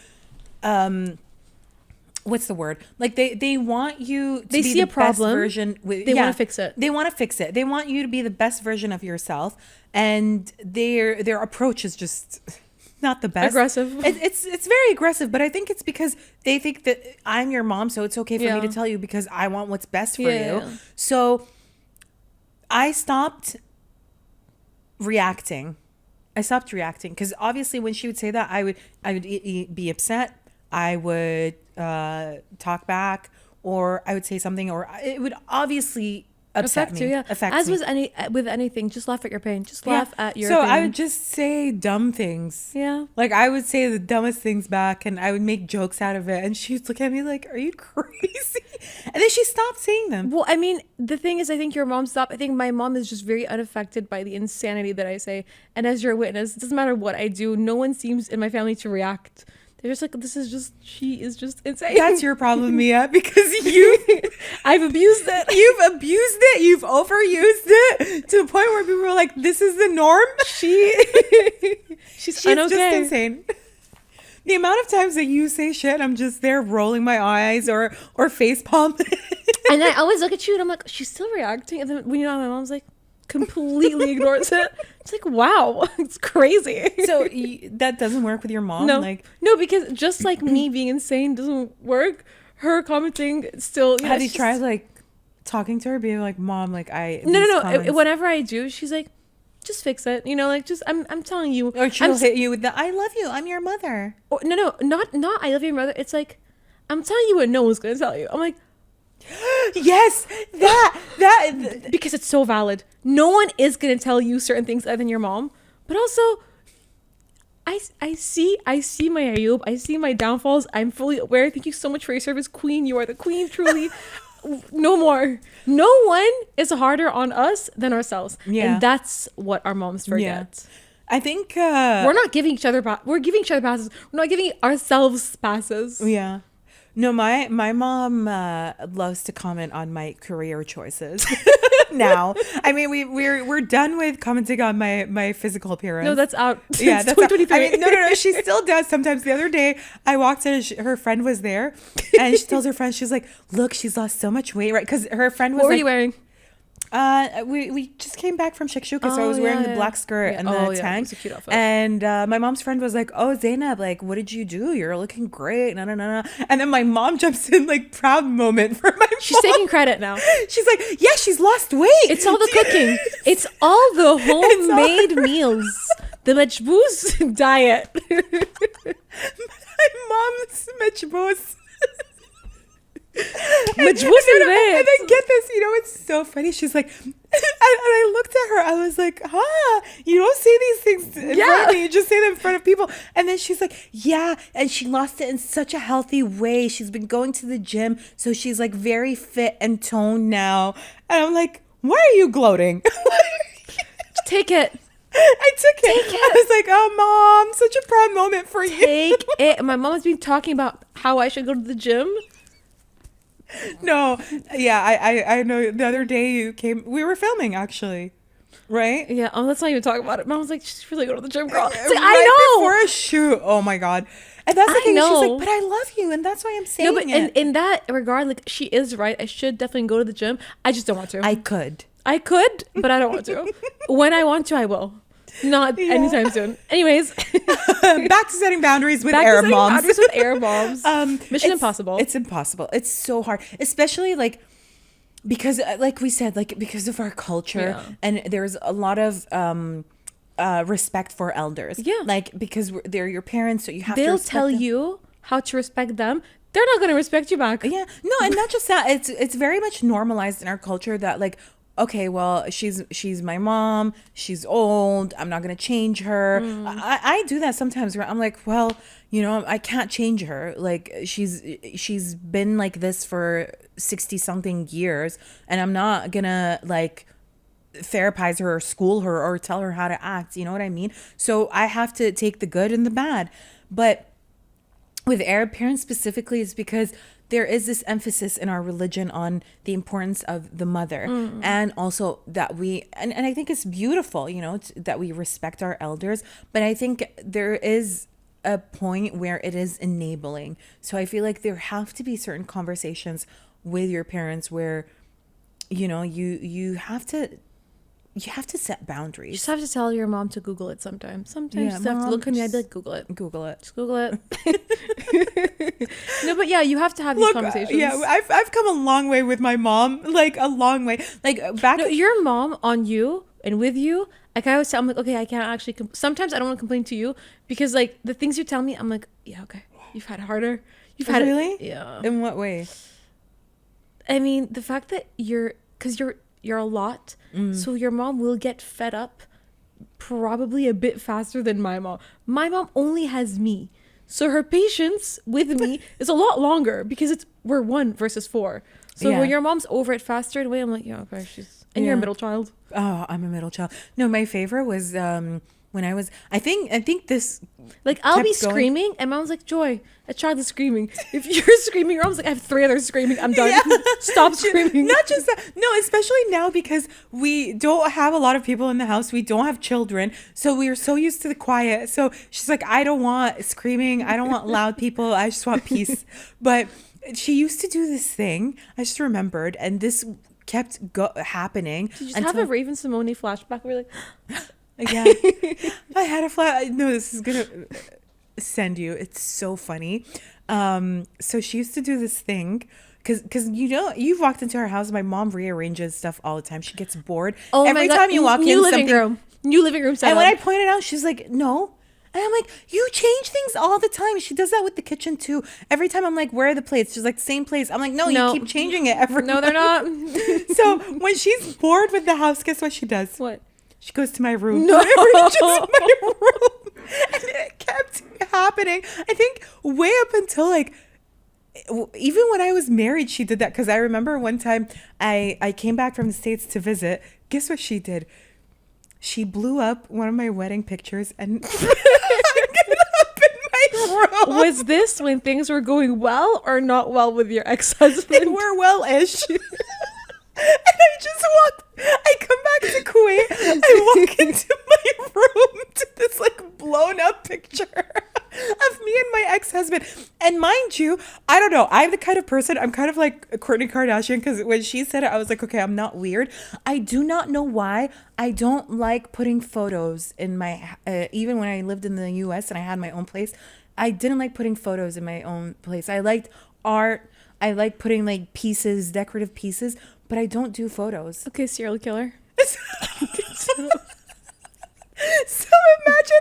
what's the word? Like they want you to They be see the a problem. best version. They wanna fix it. They want to fix it. They want you to be the best version of yourself, and their approach is just not the best. Aggressive. It's very aggressive, but I think it's because they think that I'm your mom, so it's okay for me to tell you because I want what's best for you. So I stopped reacting. Because obviously when she would say that, I would be upset. I would talk back, or I would say something, or it would obviously upset Affect me. you, yeah. Affect As me. with anything, just laugh at your pain. Just Yeah. laugh at your So pain. I would just say dumb things. Yeah. Like I would say the dumbest things back, and I would make jokes out of it, and she'd look at me like, "Are you crazy?" And then she stopped saying them. Well, I mean, the thing is, I think your mom stopped. I think my mom is just very unaffected by the insanity that I say. And as your witness, it doesn't matter what I do. No one seems in my family to react. They're just like, she is just insane. That's your problem, Mia, because I've abused it. you've abused it, you've overused it to the point where people were like, "This is the norm." She's She's unokay. just insane. The amount of times that you say shit, I'm just there rolling my eyes or face palm. And I always look at you and I'm like, she's still reacting. And then when my mom's like, completely ignores it. It's like, wow, it's crazy. So that doesn't work with your mom? No, because just like me being insane doesn't work, her commenting still. Have you tried like talking to her, being like, "Mom, like No. Whenever I do, she's like, just fix it. Just I'm telling you. Or she'll hit you with the "I love you, I'm your mother." Or, no, not I love your mother. It's like, I'm telling you what no one's gonna tell you. I'm like, yes, that because it's so valid. No one is gonna tell you certain things other than your mom. But also, I see my Ayub. I see my downfalls. I'm fully aware. Thank you so much for your service, Queen. You are the queen, truly. No more. No one is harder on us than ourselves. Yeah. And that's what our moms forget. I think We're not giving each other we're giving each other passes. We're not giving ourselves passes. Yeah. No, my mom loves to comment on my career choices. Now, I mean, we're done with commenting on my physical appearance. No, that's out. Yeah, It's that's 2023. I mean, no. She still does sometimes. The other day, I walked in, and her friend was there, and she tells her friend, she's like, "Look, she's lost so much weight, right?" Because her friend was What were like, you wearing? we just came back from Shakshuka, so I was wearing the black skirt and the tank. It's a cute outfit. And my mom's friend was like, "Oh, Zainab, like, what did you do? You're looking great." No. And then my mom jumps in, like, proud moment for my She's mom. taking credit now. She's like, "Yeah, she's lost weight. It's all the cooking. It's all the homemade meals. The Majboos diet. My mom's Majboos. Majboos And then get this, it's so funny. She's like, and I looked at her. I was like, you don't say these things in front of me. You just say them in front of people. And then she's like, yeah. And she lost it in such a healthy way. She's been going to the gym. So she's like very fit and toned now. And I'm like, why are you gloating? Take it. I took it. I was like, oh, Mom, such a proud moment for you. Take it. My mom has been talking about how I should go to the gym. No, yeah, I know. The other day you came, we were filming actually, right? Yeah, let's not even talk about it. Mom was like, "She's really go to the gym, girl." It's like, Right I know. before a shoot. Oh my god, and that's the I thing. She's know. like, but I love you, and that's why I'm saying No, but in that regard, like she is right. I should definitely go to the gym. I just don't want to. I could, but I don't want to. When I want to, I will. Not anytime soon. Anyways, back to setting boundaries with back to Arab setting moms. boundaries with Arab moms. Mission impossible. It's impossible. It's so hard, especially like because, like we said, like because of our culture, and there's a lot of respect for elders. Yeah, like because they're your parents, so you have to. They'll respect tell them. you how to respect them. They're not going to respect you back. Yeah, no, and not just that. It's very much normalized in our culture that like, okay, well, she's my mom. She's old. I'm not gonna change her. I do that sometimes where I'm like, well, I can't change her. Like she's been like this for 60 something years, and I'm not gonna like therapize her or school her or tell her how to act. You know what I mean? So I have to take the good and the bad, but with Arab parents specifically is because there is this emphasis in our religion on the importance of the mother and also that and I think it's beautiful, that we respect our elders. But I think there is a point where it is enabling. So I feel like there have to be certain conversations with your parents where, you have to set boundaries. You just have to tell your mom to Google it sometimes. Sometimes you just have to Mom, look at me. I'd be like, Google it. Google it. Just Google it. No, but yeah, you have to have these conversations. Yeah, I've come a long way with my mom, like a long way. Like back. No, your mom on you and with you. Like I always tell, I'm like, okay, I can't actually. Sometimes I don't want to complain to you because like the things you tell me, I'm like, yeah, okay, you've had it harder. You've had really? it. Yeah. In what way? I mean, the fact that you're a lot, so your mom will get fed up probably a bit faster than my mom. My mom only has me, so her patience with me is a lot longer because we're 1 versus 4. So when your mom's over it faster in a way, I'm like, yeah, okay, you're a middle child. Oh, I'm a middle child. No, my favorite was when I was. I think this. Like I'll be kept going. screaming, and mom's like, "Joy, a child is screaming. If you're screaming, your mom's like, I have 3 others screaming. I'm done. Stop screaming." Not just that. No, especially now because we don't have a lot of people in the house. We don't have children, so we are so used to the quiet. So she's like, "I don't want screaming. I don't want loud people. I just want peace." But she used to do this thing. I just remembered, and this kept happening. Did you just have a Raven Simone flashback where you're like, yeah, I had a flat. No, this is gonna send you. It's so funny. So she used to do this thing because you've walked into her house. My mom rearranges stuff all the time. She gets bored. "Oh Every my God, time you walk new in, living room setup." And when I pointed out, she's like, "No." And I'm like, "You change things all the time." She does that with the kitchen too. Every time I'm like, "Where are the plates?" She's like, "Same place." I'm like, "No, you keep changing it every." No, they're not. So when she's bored with the house, guess what she does? What? She goes to my room. No. Rearranges my room. And it kept happening. I think way up until like, even when I was married, she did that. Because I remember one time I came back from the States to visit. Guess what she did? She blew up one of my wedding pictures and hung it up in my room. Was this when things were going well or not well with your ex-husband? They were well-ish. And I come back to Kuwait. I walk into my room to this like blown up picture of me and my ex-husband. And mind you, I don't know. I'm the kind of person, I'm kind of like Kourtney Kardashian, because when she said it, I was like, okay, I'm not weird. I do not know why I don't like putting photos in my, even when I lived in the US and I had my own place, I didn't like putting photos in my own place. I liked art. I like putting like pieces, decorative pieces, but I don't do photos. Okay, serial killer. So imagine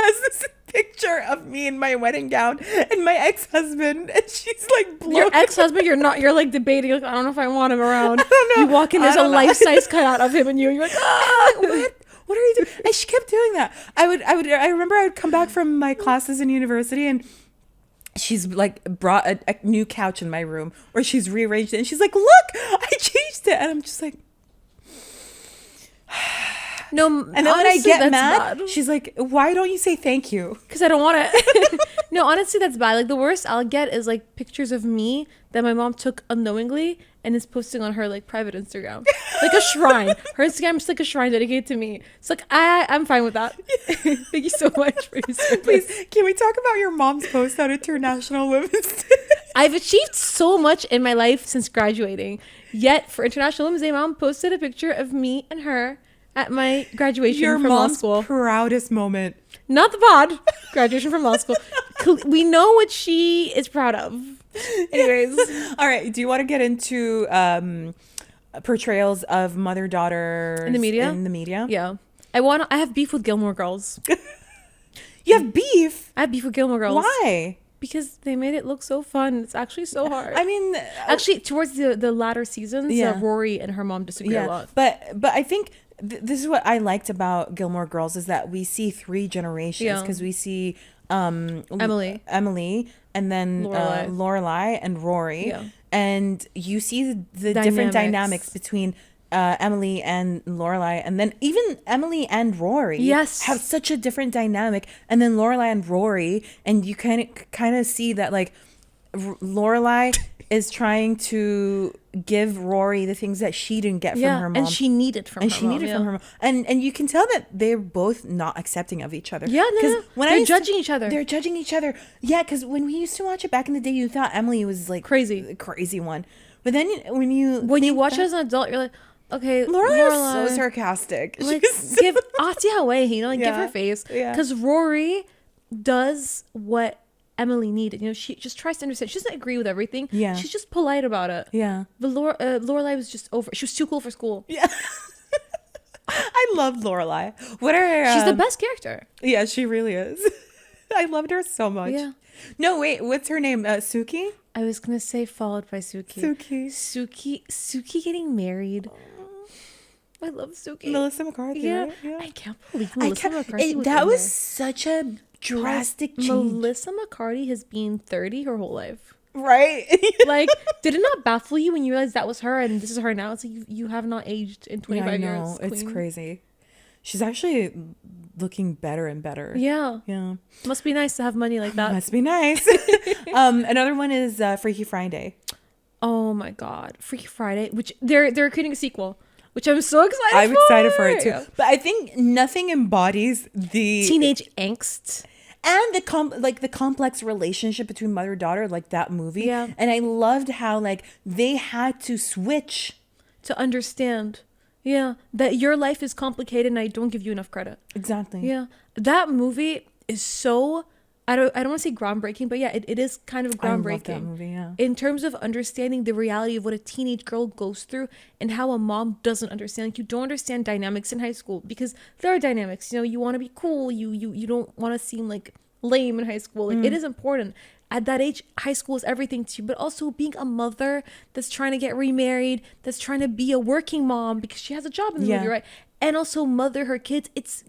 has this picture of me in my wedding gown and my ex-husband, and she's like blown. Your ex-husband, you're like debating, like, I don't know if I want him around. I don't know. You walk in, there's I a don't know. life-size cutout of him and you're like, ah! What are you doing? And she kept doing that. I remember I would come back from my classes in university, and she's like brought a new couch in my room, or she's rearranged it, and she's like, look, I changed it. And I'm just like, No, and then when I get mad, she's like, why don't you say thank you? because I don't want it. No, honestly, that's bad. Like, the worst I'll get is like pictures of me that my mom took unknowingly and is posting on her like private Instagram, like a shrine. Her Instagram is like a shrine dedicated to me. It's like I'm fine with that. Thank you so much for your service. Please, can we talk about your mom's post on International Women's Day? I've achieved so much in my life since graduating. Yet for International Women's Day, mom posted a picture of me and her at my graduation Your from law mom's school. proudest moment. Not the pod. Graduation from law school. We know what she is proud of. Anyways. All right. Do you want to get into portrayals of mother-daughter In the media? In the media? Yeah. I have beef with Gilmore Girls. You have beef? I have beef with Gilmore Girls. Why? Because they made it look so fun. It's actually so hard. I mean, actually, towards the latter seasons, Yeah. Rory and her mom disagree a lot. But I think this is what I liked about Gilmore Girls, is that we see three generations, Yeah. because we see Emily, and then Lorelai and Rory, Yeah. and you see the different dynamics between Emily and Lorelai, and then even Emily and Rory Yes. have such a different dynamic, and then Lorelai and Rory, and you kind of see that like Lorelai is trying to give Rory the things that she didn't get from her mom, and she needed from her mom. And you can tell that they're both not accepting of each other. Yeah, no. They're judging each other. They're judging each other. Yeah, because when we used to watch it back in the day, you thought Emily was like the crazy one, but then when you watch it as an adult, you're like, okay, Lorelai is so sarcastic. Like, give Atia away, give her face, because Rory does what Emily needed. She just tries to understand. She doesn't agree with everything. Yeah, she's just polite about it. Yeah, but Lorelai was just over. She was too cool for school. Yeah. I loved Lorelai. She's the best character. Yeah, she really is. I loved her so much. Yeah. No, wait, what's her name? Suki? I was gonna say followed by Suki. Suki getting married. I love Suki. Melissa McCarthy. Yeah. Right? Yeah. I can't believe Melissa McCarthy was that in was there. such a drastic change. Melissa McCarthy has been 30 her whole life. Right? Like, did it not baffle you when you realized that was her and this is her now? It's like you have not aged in 25 years. It's crazy. She's actually looking better and better. Yeah. Yeah. Must be nice to have money like that. Must be nice. Another one is Freaky Friday. Oh my God. Freaky Friday, which they're creating a sequel, which I'm so excited for. I'm excited for it too. Yeah. But I think nothing embodies the teenage angst and the complex relationship between mother-daughter like that movie. Yeah. And I loved how like they had to switch to understand. Yeah, that your life is complicated and I don't give you enough credit. Exactly. Yeah. That movie is so I don't want to say groundbreaking, but yeah, it is kind of groundbreaking. I love that movie, yeah. In terms of understanding the reality of what a teenage girl goes through and how a mom doesn't understand. Like, you don't understand dynamics in high school because there are dynamics. You want to be cool. You don't want to seem like lame in high school. Like, it is important. At that age, high school is everything to you, but also being a mother that's trying to get remarried, that's trying to be a working mom because she has a job in the movie, right? And also mother her kids. It's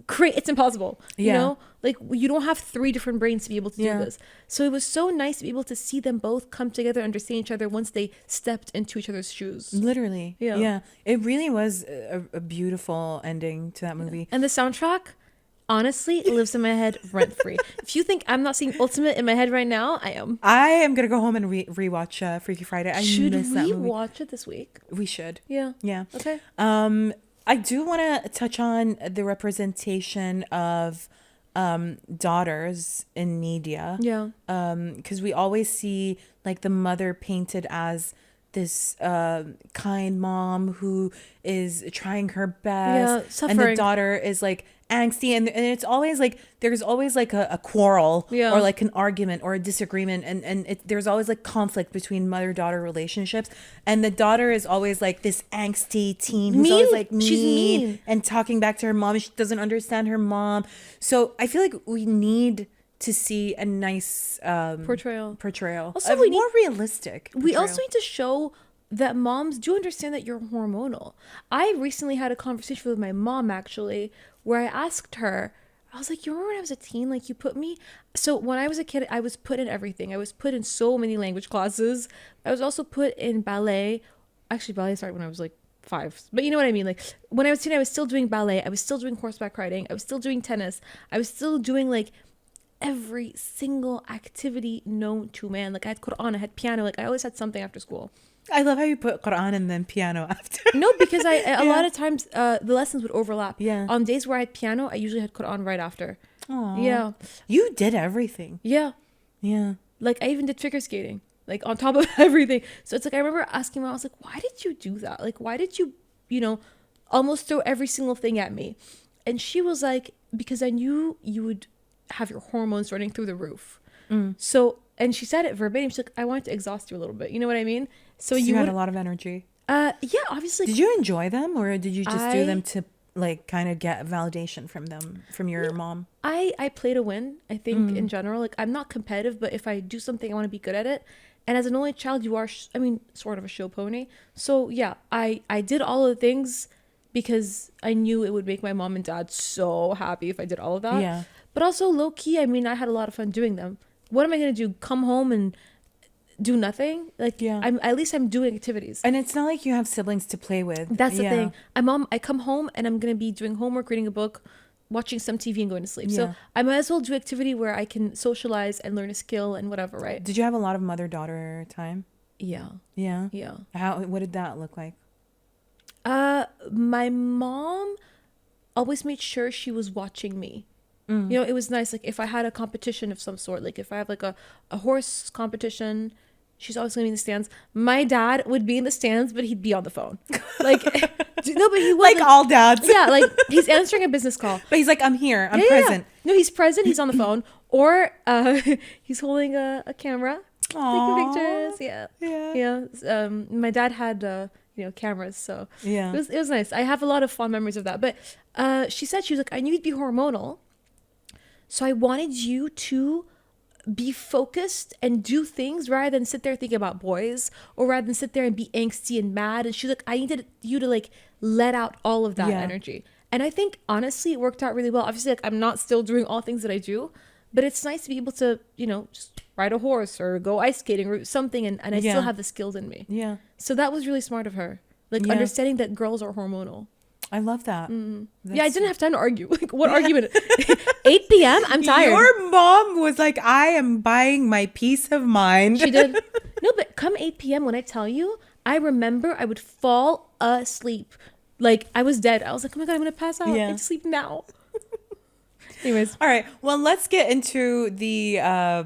impossible. You know, like you don't have 3 different brains to be able to do this. So it was so nice to be able to see them both come together, understand each other once they stepped into each other's shoes. Literally. Yeah. It really was a beautiful ending to that movie. And the soundtrack, honestly, it lives in my head rent free. If you think I'm not seeing Ultimate in my head right now, I am. I am gonna go home and rewatch Freaky Friday. Should we watch it this week? We should. Yeah. Okay. I do want to touch on the representation of daughters in media. Yeah. Because we always see like the mother painted as this kind mom who is trying her best, Yeah, and the suffering. daughter is like angsty, and it's always like there's always like a quarrel Yeah. or like an argument or a disagreement, and there's always like conflict between mother-daughter relationships, and the daughter is always like this angsty teen who's always Mean. like She's mean mean. and talking back to her mom. She doesn't understand her mom. So I feel like we need to see a nice Portrayal. portrayal, Also, a we need- more realistic We portrayal. also need to show that moms do understand that you're hormonal. I recently had a conversation with my mom actually where I asked her, I was like, you remember when I was a teen, like you put me? So when I was a kid, I was put in everything. I was put in so many language classes. I was also put in ballet. Actually, ballet started when I was like 5. But you know what I mean? Like when I was teen, I was still doing ballet. I was still doing horseback riding. I was still doing tennis. I was still doing like every single activity known to man. Like I had Quran, I had piano. Like I always had something after school. I love how you put Quran and then piano after. No, because a lot of times the lessons would overlap. Yeah. On days where I had piano, I usually had Quran right after. Aw. Yeah. You did everything. Yeah. Yeah. Like I even did figure skating, like on top of everything. So it's like I remember asking mom, I was like, why did you do that? Like why did you, almost throw every single thing at me? And she was like, because I knew you would have your hormones running through the roof. So, and she said it verbatim. She's like, I wanted to exhaust you a little bit. You know what I mean? So You you had would, a lot of energy. yeah, obviously. Did you enjoy them, or did you just do I- them to like kind of get validation from them, from your mom? I play to win. I think in general, like I'm not competitive, but if I do something, I want to be good at it. And as an only child, you are, sort of a show pony. So yeah, I did all of the things because I knew it would make my mom and dad so happy if I did all of that. Yeah. But also low key, I mean, I had a lot of fun doing them. What am I gonna do? Come home and do nothing? Like, Yeah. at least I'm doing activities. And it's not like you have siblings to play with. That's the Yeah. thing. I come home and I'm gonna be doing homework, reading a book, watching some TV, and going to sleep. Yeah. So I might as well do activity where I can socialize and learn a skill and whatever, right? Did you have a lot of mother-daughter time? Yeah, Yeah. yeah. What did that look like? My mom always made sure she was watching me. It was nice. Like if I had a competition of some sort, like if I have like a horse competition, she's always gonna be in the stands. My dad would be in the stands, but he'd be on the phone. Like no, but he was Like all dads. yeah, like he's answering a business call. But he's like, I'm here. I'm Yeah, yeah, yeah. present. No, he's present. He's on the phone, or he's holding a camera, Aw. taking pictures. Yeah, Yeah. yeah. My dad had cameras, so Yeah. it was nice. I have a lot of fond memories of that. But she said, she was like, I knew you'd be hormonal, so I wanted you to be focused and do things rather than sit there thinking about boys, or rather than sit there and be angsty and mad. And she's like, I needed you to like let out all of that Yeah. energy. And I think honestly it worked out really well. Obviously, like I'm not still doing all things that I do, but it's nice to be able to, just ride a horse or go ice skating or something, and I Yeah. still have the skills in me. Yeah. So that was really smart of her. Like Yeah. understanding that girls are hormonal. I love that. Yeah, I didn't have time to argue. Like what argument? 8 p.m. I'm tired. Your mom was like, I am buying my peace of mind. She did. No, but come 8 p.m. when I tell you, I remember I would fall asleep. Like I was dead. I was like, oh my God, I'm going to pass out. Yeah. I need to sleep now. Anyways. All right. Well, let's get into the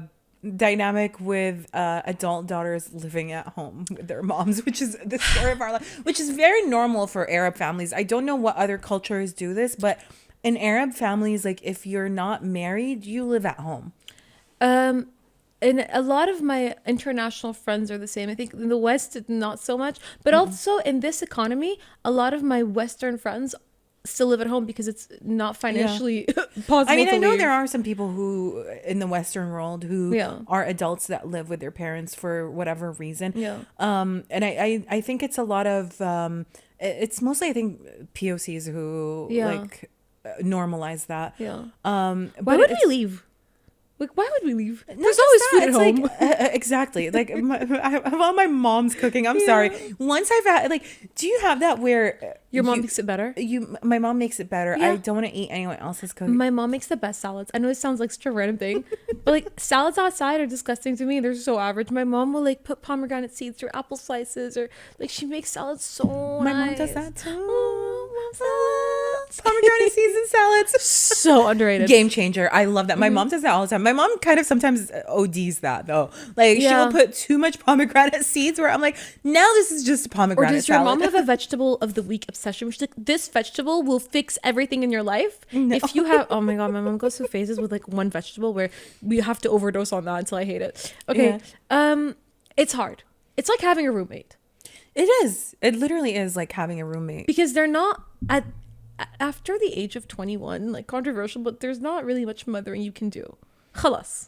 dynamic with adult daughters living at home with their moms, which is the story of our life, which is very normal for Arab families. I don't know what other cultures do this, but in Arab families, like if you're not married, you live at home. And a lot of my international friends are the same. I think in the West, not so much. But also in this economy, a lot of my Western friends still live at home because it's not financially possible I mean, to I know leave. there are some people who in the Western world who Yeah. are adults that live with their parents for whatever reason. Yeah. And I think it's a lot of it's mostly I think POCs who Yeah. like normalize that. Yeah. Why Why would we leave? Like, why would we leave? There's always food at home. Like, exactly. Like while my mom's cooking, I'm sorry. Once I've had like, do you have that where Your mom makes it better? my mom makes it better. Yeah. I don't want to eat anyone else's cooking. My mom makes the best salads. I know it sounds like such a random thing, but like salads outside are disgusting to me. They're so average. My mom will like put pomegranate seeds or apple slices, or like she makes salads so My mom nice. does that too. Oh, mom salads. Pomegranate seeds and salads. So underrated. Game changer. I love that. My mom does that all the time. My mom kind of sometimes ODs that though. Like she Yeah. will put too much pomegranate seeds where I'm like, now this is just a Or pomegranate does your salad. mom have a vegetable of the week obsession? She's like, this vegetable will fix everything in your life. If you have, oh my God, my mom goes through phases with like one vegetable where we have to overdose on that until I hate it. Okay. It's hard. It's like having a roommate It is. It literally is like having a roommate. because they're not after the age of 21, like controversial, but there's not really much mothering you can do. Khalas.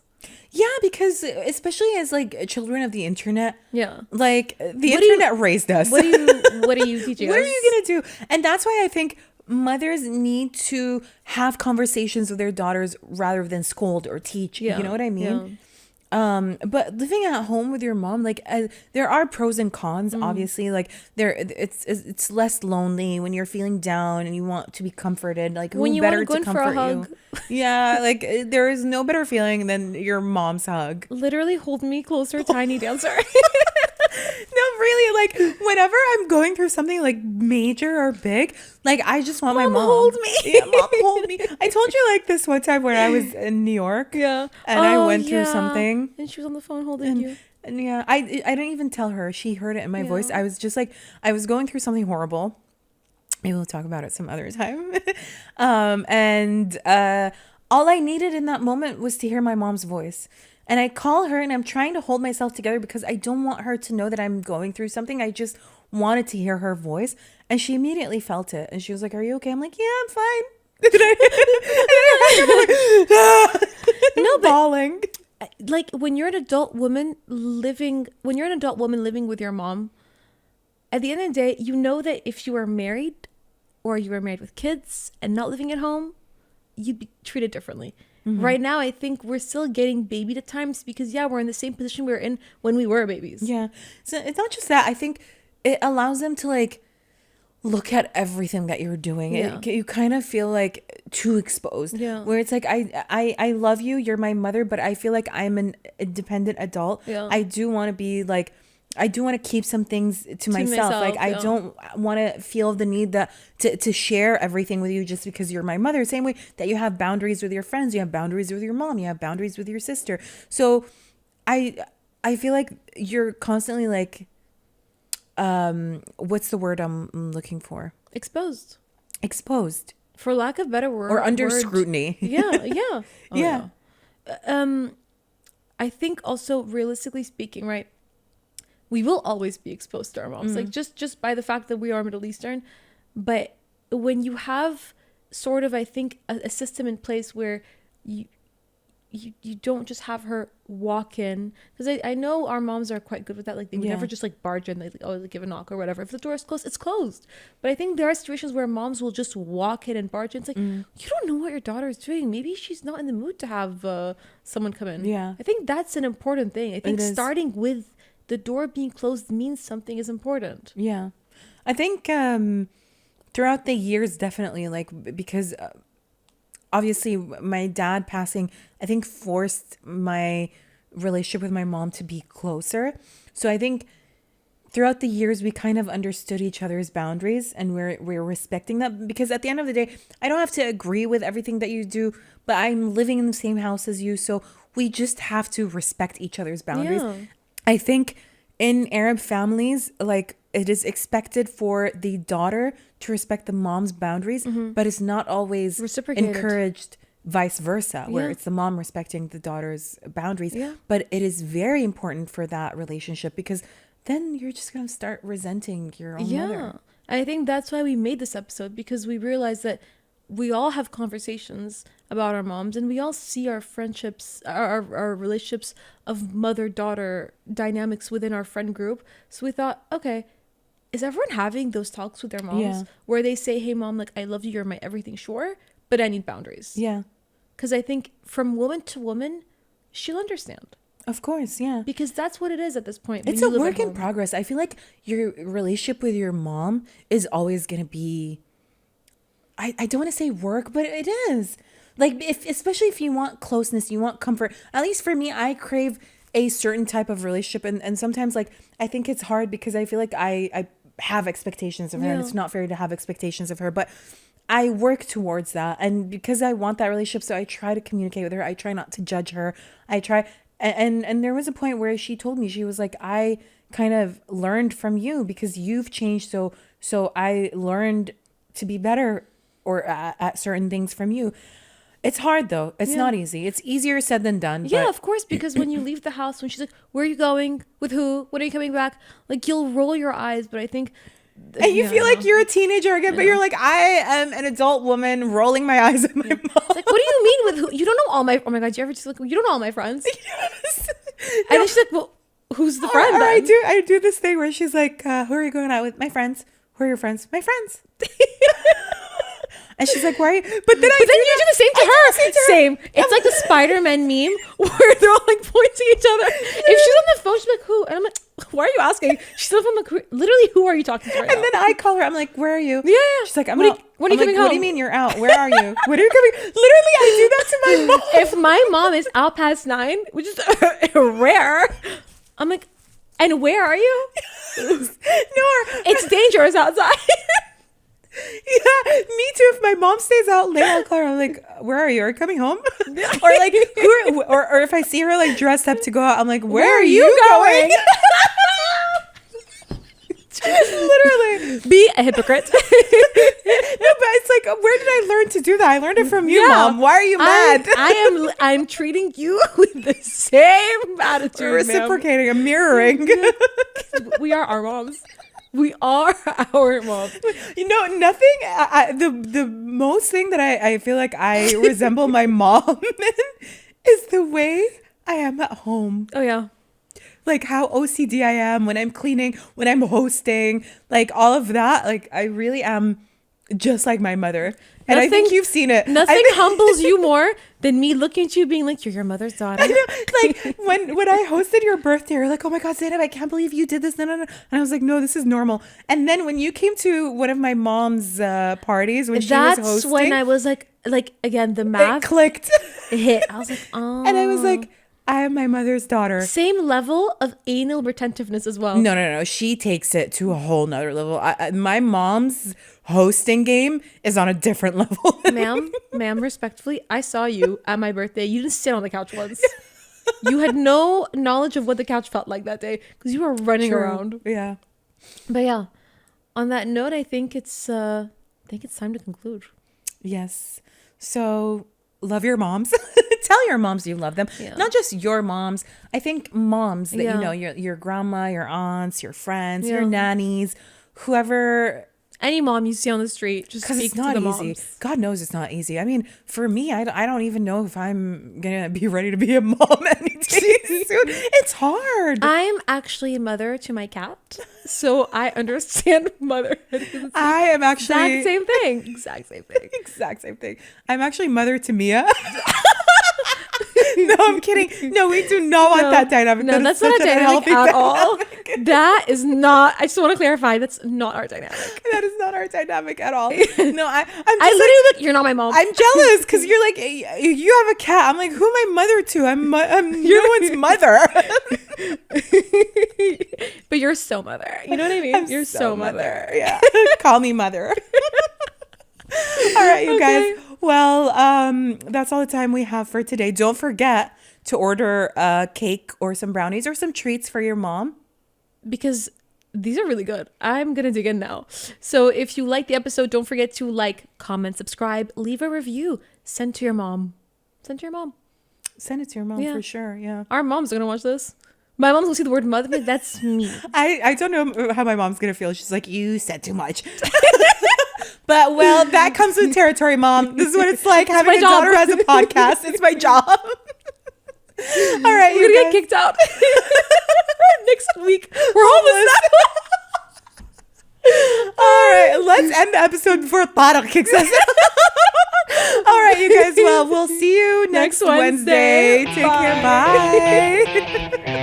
Yeah, because especially as like children of the internet, Yeah. like the What do you- internet raised us. What are you teaching What us? are you gonna do? And that's why I think mothers need to have conversations with their daughters rather than scold or teach. Yeah. You know what I mean? Yeah. But living at home with your mom, like there are pros and cons. Obviously, like it's less lonely when you're feeling down and you want to be comforted. Like When who you better wanna go to in for a comfort hug. you? Yeah, like there is no better feeling than your mom's hug. Literally hold me closer, tiny dancer. No, really, like whenever I'm going through something like major or big, like I just want my Mom, mom. hold me. Yeah, mom, hold me. I told you like this one time when I was in New York. Yeah. And I Oh, went through yeah. something. And she was on the phone holding you. And yeah, I didn't even tell her. She heard it in my voice. Yeah. I was just like, I was going through something horrible. Maybe we'll talk about it some other time. And all I needed in that moment was to hear my mom's voice. And I call her and I'm trying to hold myself together because I don't want her to know that I'm going through something. I just wanted to hear her voice. And she immediately felt it. And she was like, "Are you okay?" I'm like, "Yeah, I'm fine." No, but bawling. like when you're an adult woman living with your mom, at the end of the day, you know that if you are married or you are married with kids and not living at home, you'd be treated differently. Right now, I think we're still getting babied at times because we're in the same position we were in when we were babies. Yeah. So it's not just that. I think it allows them to like look at everything that you're doing. Yeah. You kind of feel like too exposed. Yeah. Where it's like I love you, you're my mother, but I feel like I'm an independent adult. Yeah. I do want to be like I do want to keep some things to myself. Like I yeah. don't want to feel the need that to share everything with you just because you're my mother. Same way that you have boundaries with your friends, you have boundaries with your mom, you have boundaries with your sister. So I feel like you're constantly like what's the word I'm looking for? Exposed, Exposed for lack of better word, or under scrutiny. Yeah. Oh, Yeah. I think also realistically speaking, right, we will always be exposed to our moms, like just by the fact that we are Middle Eastern. But when you have sort of, I think, a system in place where you don't just have her walk in, because I know our moms are quite good with that. Like they would Yeah. never just like barge in, like give a knock or whatever. If the door is closed, it's closed. But I think there are situations where moms will just walk in and barge in. It's like, you don't know what your daughter is doing. Maybe she's not in the mood to have someone come in. Yeah. I think that's an important thing. I think It is. starting with the door being closed means something is important. Yeah. I think throughout the years, definitely, like, because obviously my dad passing, I think forced my relationship with my mom to be closer. So I think throughout the years, we kind of understood each other's boundaries and we're respecting that, because at the end of the day, I don't have to agree with everything that you do, but I'm living in the same house as you. So we just have to respect each other's boundaries. Yeah. I think in Arab families, like it is expected for the daughter to respect the mom's boundaries, but it's not always Reciprocated. encouraged vice versa, where Yeah. it's the mom respecting the daughter's boundaries. Yeah. But it is very important for that relationship, because then you're just going to start resenting your own mother. I think that's why we made this episode, because we realized that we all have conversations about our moms and we all see our friendships, our relationships of mother-daughter dynamics within our friend group. So we thought, okay, is everyone having those talks with their moms Yeah. where they say, hey mom, like I love you, you're my everything, sure, but I need boundaries. Yeah, Because I think from woman to woman, she'll understand. of course. Yeah. Because that's what it is at this point. when It's you a live at work in home. progress. I feel like your relationship with your mom is always going to be, I don't want to say work, but it is. Like, especially if you want closeness, you want comfort. At least for me, I crave a certain type of relationship. And sometimes, like, I think it's hard because I feel like I have expectations of her, and Yeah. it's not fair to have expectations of her. But I work towards that. And because I want that relationship, so I try to communicate with her. I try not to judge her. I try. And there was a point where she told me, she was like, I kind of learned from you because you've changed. So I learned to be better or at certain things from you. It's hard though. It's not easy. It's easier said than done. Yeah, but of course, because when you leave the house, when she's like, where are you going? With who? When are you coming back? Like, you'll roll your eyes, but I think... And you feel like you're a teenager again, but you're like, I am an adult woman rolling my eyes at my mom. It's like, what do you mean with who? You don't know all my... Oh my God, you ever just like, you don't know all my friends? Yes. And then she's like, well, who's the friend Or then? I do this thing where she's like, who are you going out with? My friends. Who are your friends? My friends. And she's like, why? But then But then you do the same to her. Same. It's like the Spider-Man meme where they're all like pointing to each other. If she's on the phone, she's like, who? And I'm like, why are you asking? She's on the phone, literally, who are you talking to right now? And then I call her. I'm like, where are you? Yeah. She's like, I'm When are out. you- when are you I'm coming like, What do you home? mean you're out? Where are you? When are you coming? Literally, I do that to my mom. If my mom is out past 9, which is rare, I'm like, and where are you? No, It's dangerous outside. yeah, me too. If my mom stays out late, I'll call her. I'm like, where are you? Are you coming home? Or like, or if I see her like dressed up to go out, I'm like, where are you going? Literally. Be a hypocrite. No, but it's like, where did I learn to do that? I learned it from you, Mom. Why are you mad? I'm treating you with the same attitude. We're reciprocating, I'm mirroring. We are our moms. We are our moms. You know, nothing. The most thing that I feel like I resemble my mom in is the way I am at home. Oh yeah. Like how OCD I am when I'm cleaning, when I'm hosting, like all of that. Like I really am just like my mother. And I think you've seen it. Nothing humbles you more than me looking at you being like, you're your mother's daughter. I know, like when I hosted your birthday, you're like, oh my God, Zainab, I can't believe you did this. No. And I was like, no, this is normal. And then when you came to one of my mom's parties when she was hosting. That's when I was like again, the math it clicked. hit. I was like, oh. And I was like, I am my mother's daughter. Same level of anal retentiveness as well. No. She takes it to a whole nother level. My mom's hosting game is on a different level. Ma'am, respectfully, I saw you at my birthday. You didn't sit on the couch once. You had no knowledge of what the couch felt like that day because you were running around. Yeah. But yeah, on that note, I think it's time to conclude. Yes. So love your moms. Tell your moms you love them. Yeah. Not just your moms. I think moms that Yeah. you know, your grandma, your aunts, your friends, Yeah. your nannies, whoever. Any mom you see on the street, just Because speak it's not to the easy. moms. God knows it's not easy. I mean, for me, I don't even know if I'm gonna be ready to be a mom any day soon. It's hard. I'm actually a mother to my cat, so I understand motherhood. I am actually Exact same thing. Exact same thing. exact same thing. I'm actually mother to Mia. No, I'm kidding. No, we do not want that dynamic. No, That is that's not such a an dynamic unhealthy at all. dynamic. That is not. I just want to clarify. That's not our dynamic. That is not our dynamic at all. No, I'm just I like, literally look. You're not my mom. I'm jealous because you're like, you have a cat. I'm like, who am I mother to? I'm no one's mother. But you're so mother. You know what I mean? I'm You're so mother. Yeah. Call me mother. All right, you Okay. guys. Well, that's all the time we have for today. Don't forget to order a cake or some brownies or some treats for your mom. Because these are really good. I'm going to dig in now. So if you like the episode, don't forget to like, comment, subscribe, leave a review. Send to your mom. Send to your mom. Send it to your mom Yeah. for sure. Yeah. Our mom's going to watch this. My mom's going to see the word mother. Like, that's me. I don't know how my mom's going to feel. She's like, you said too much. But, well, that comes with territory, Mom. This is what it's like having my a job. daughter as a podcast. It's my job. All right, We're you going to guys. get kicked out. Next week. We're homeless now. All right, let's end the episode before Tara kicks us out. All right, you guys. Well, we'll see you next Next Wednesday. Wednesday. Take care. Bye.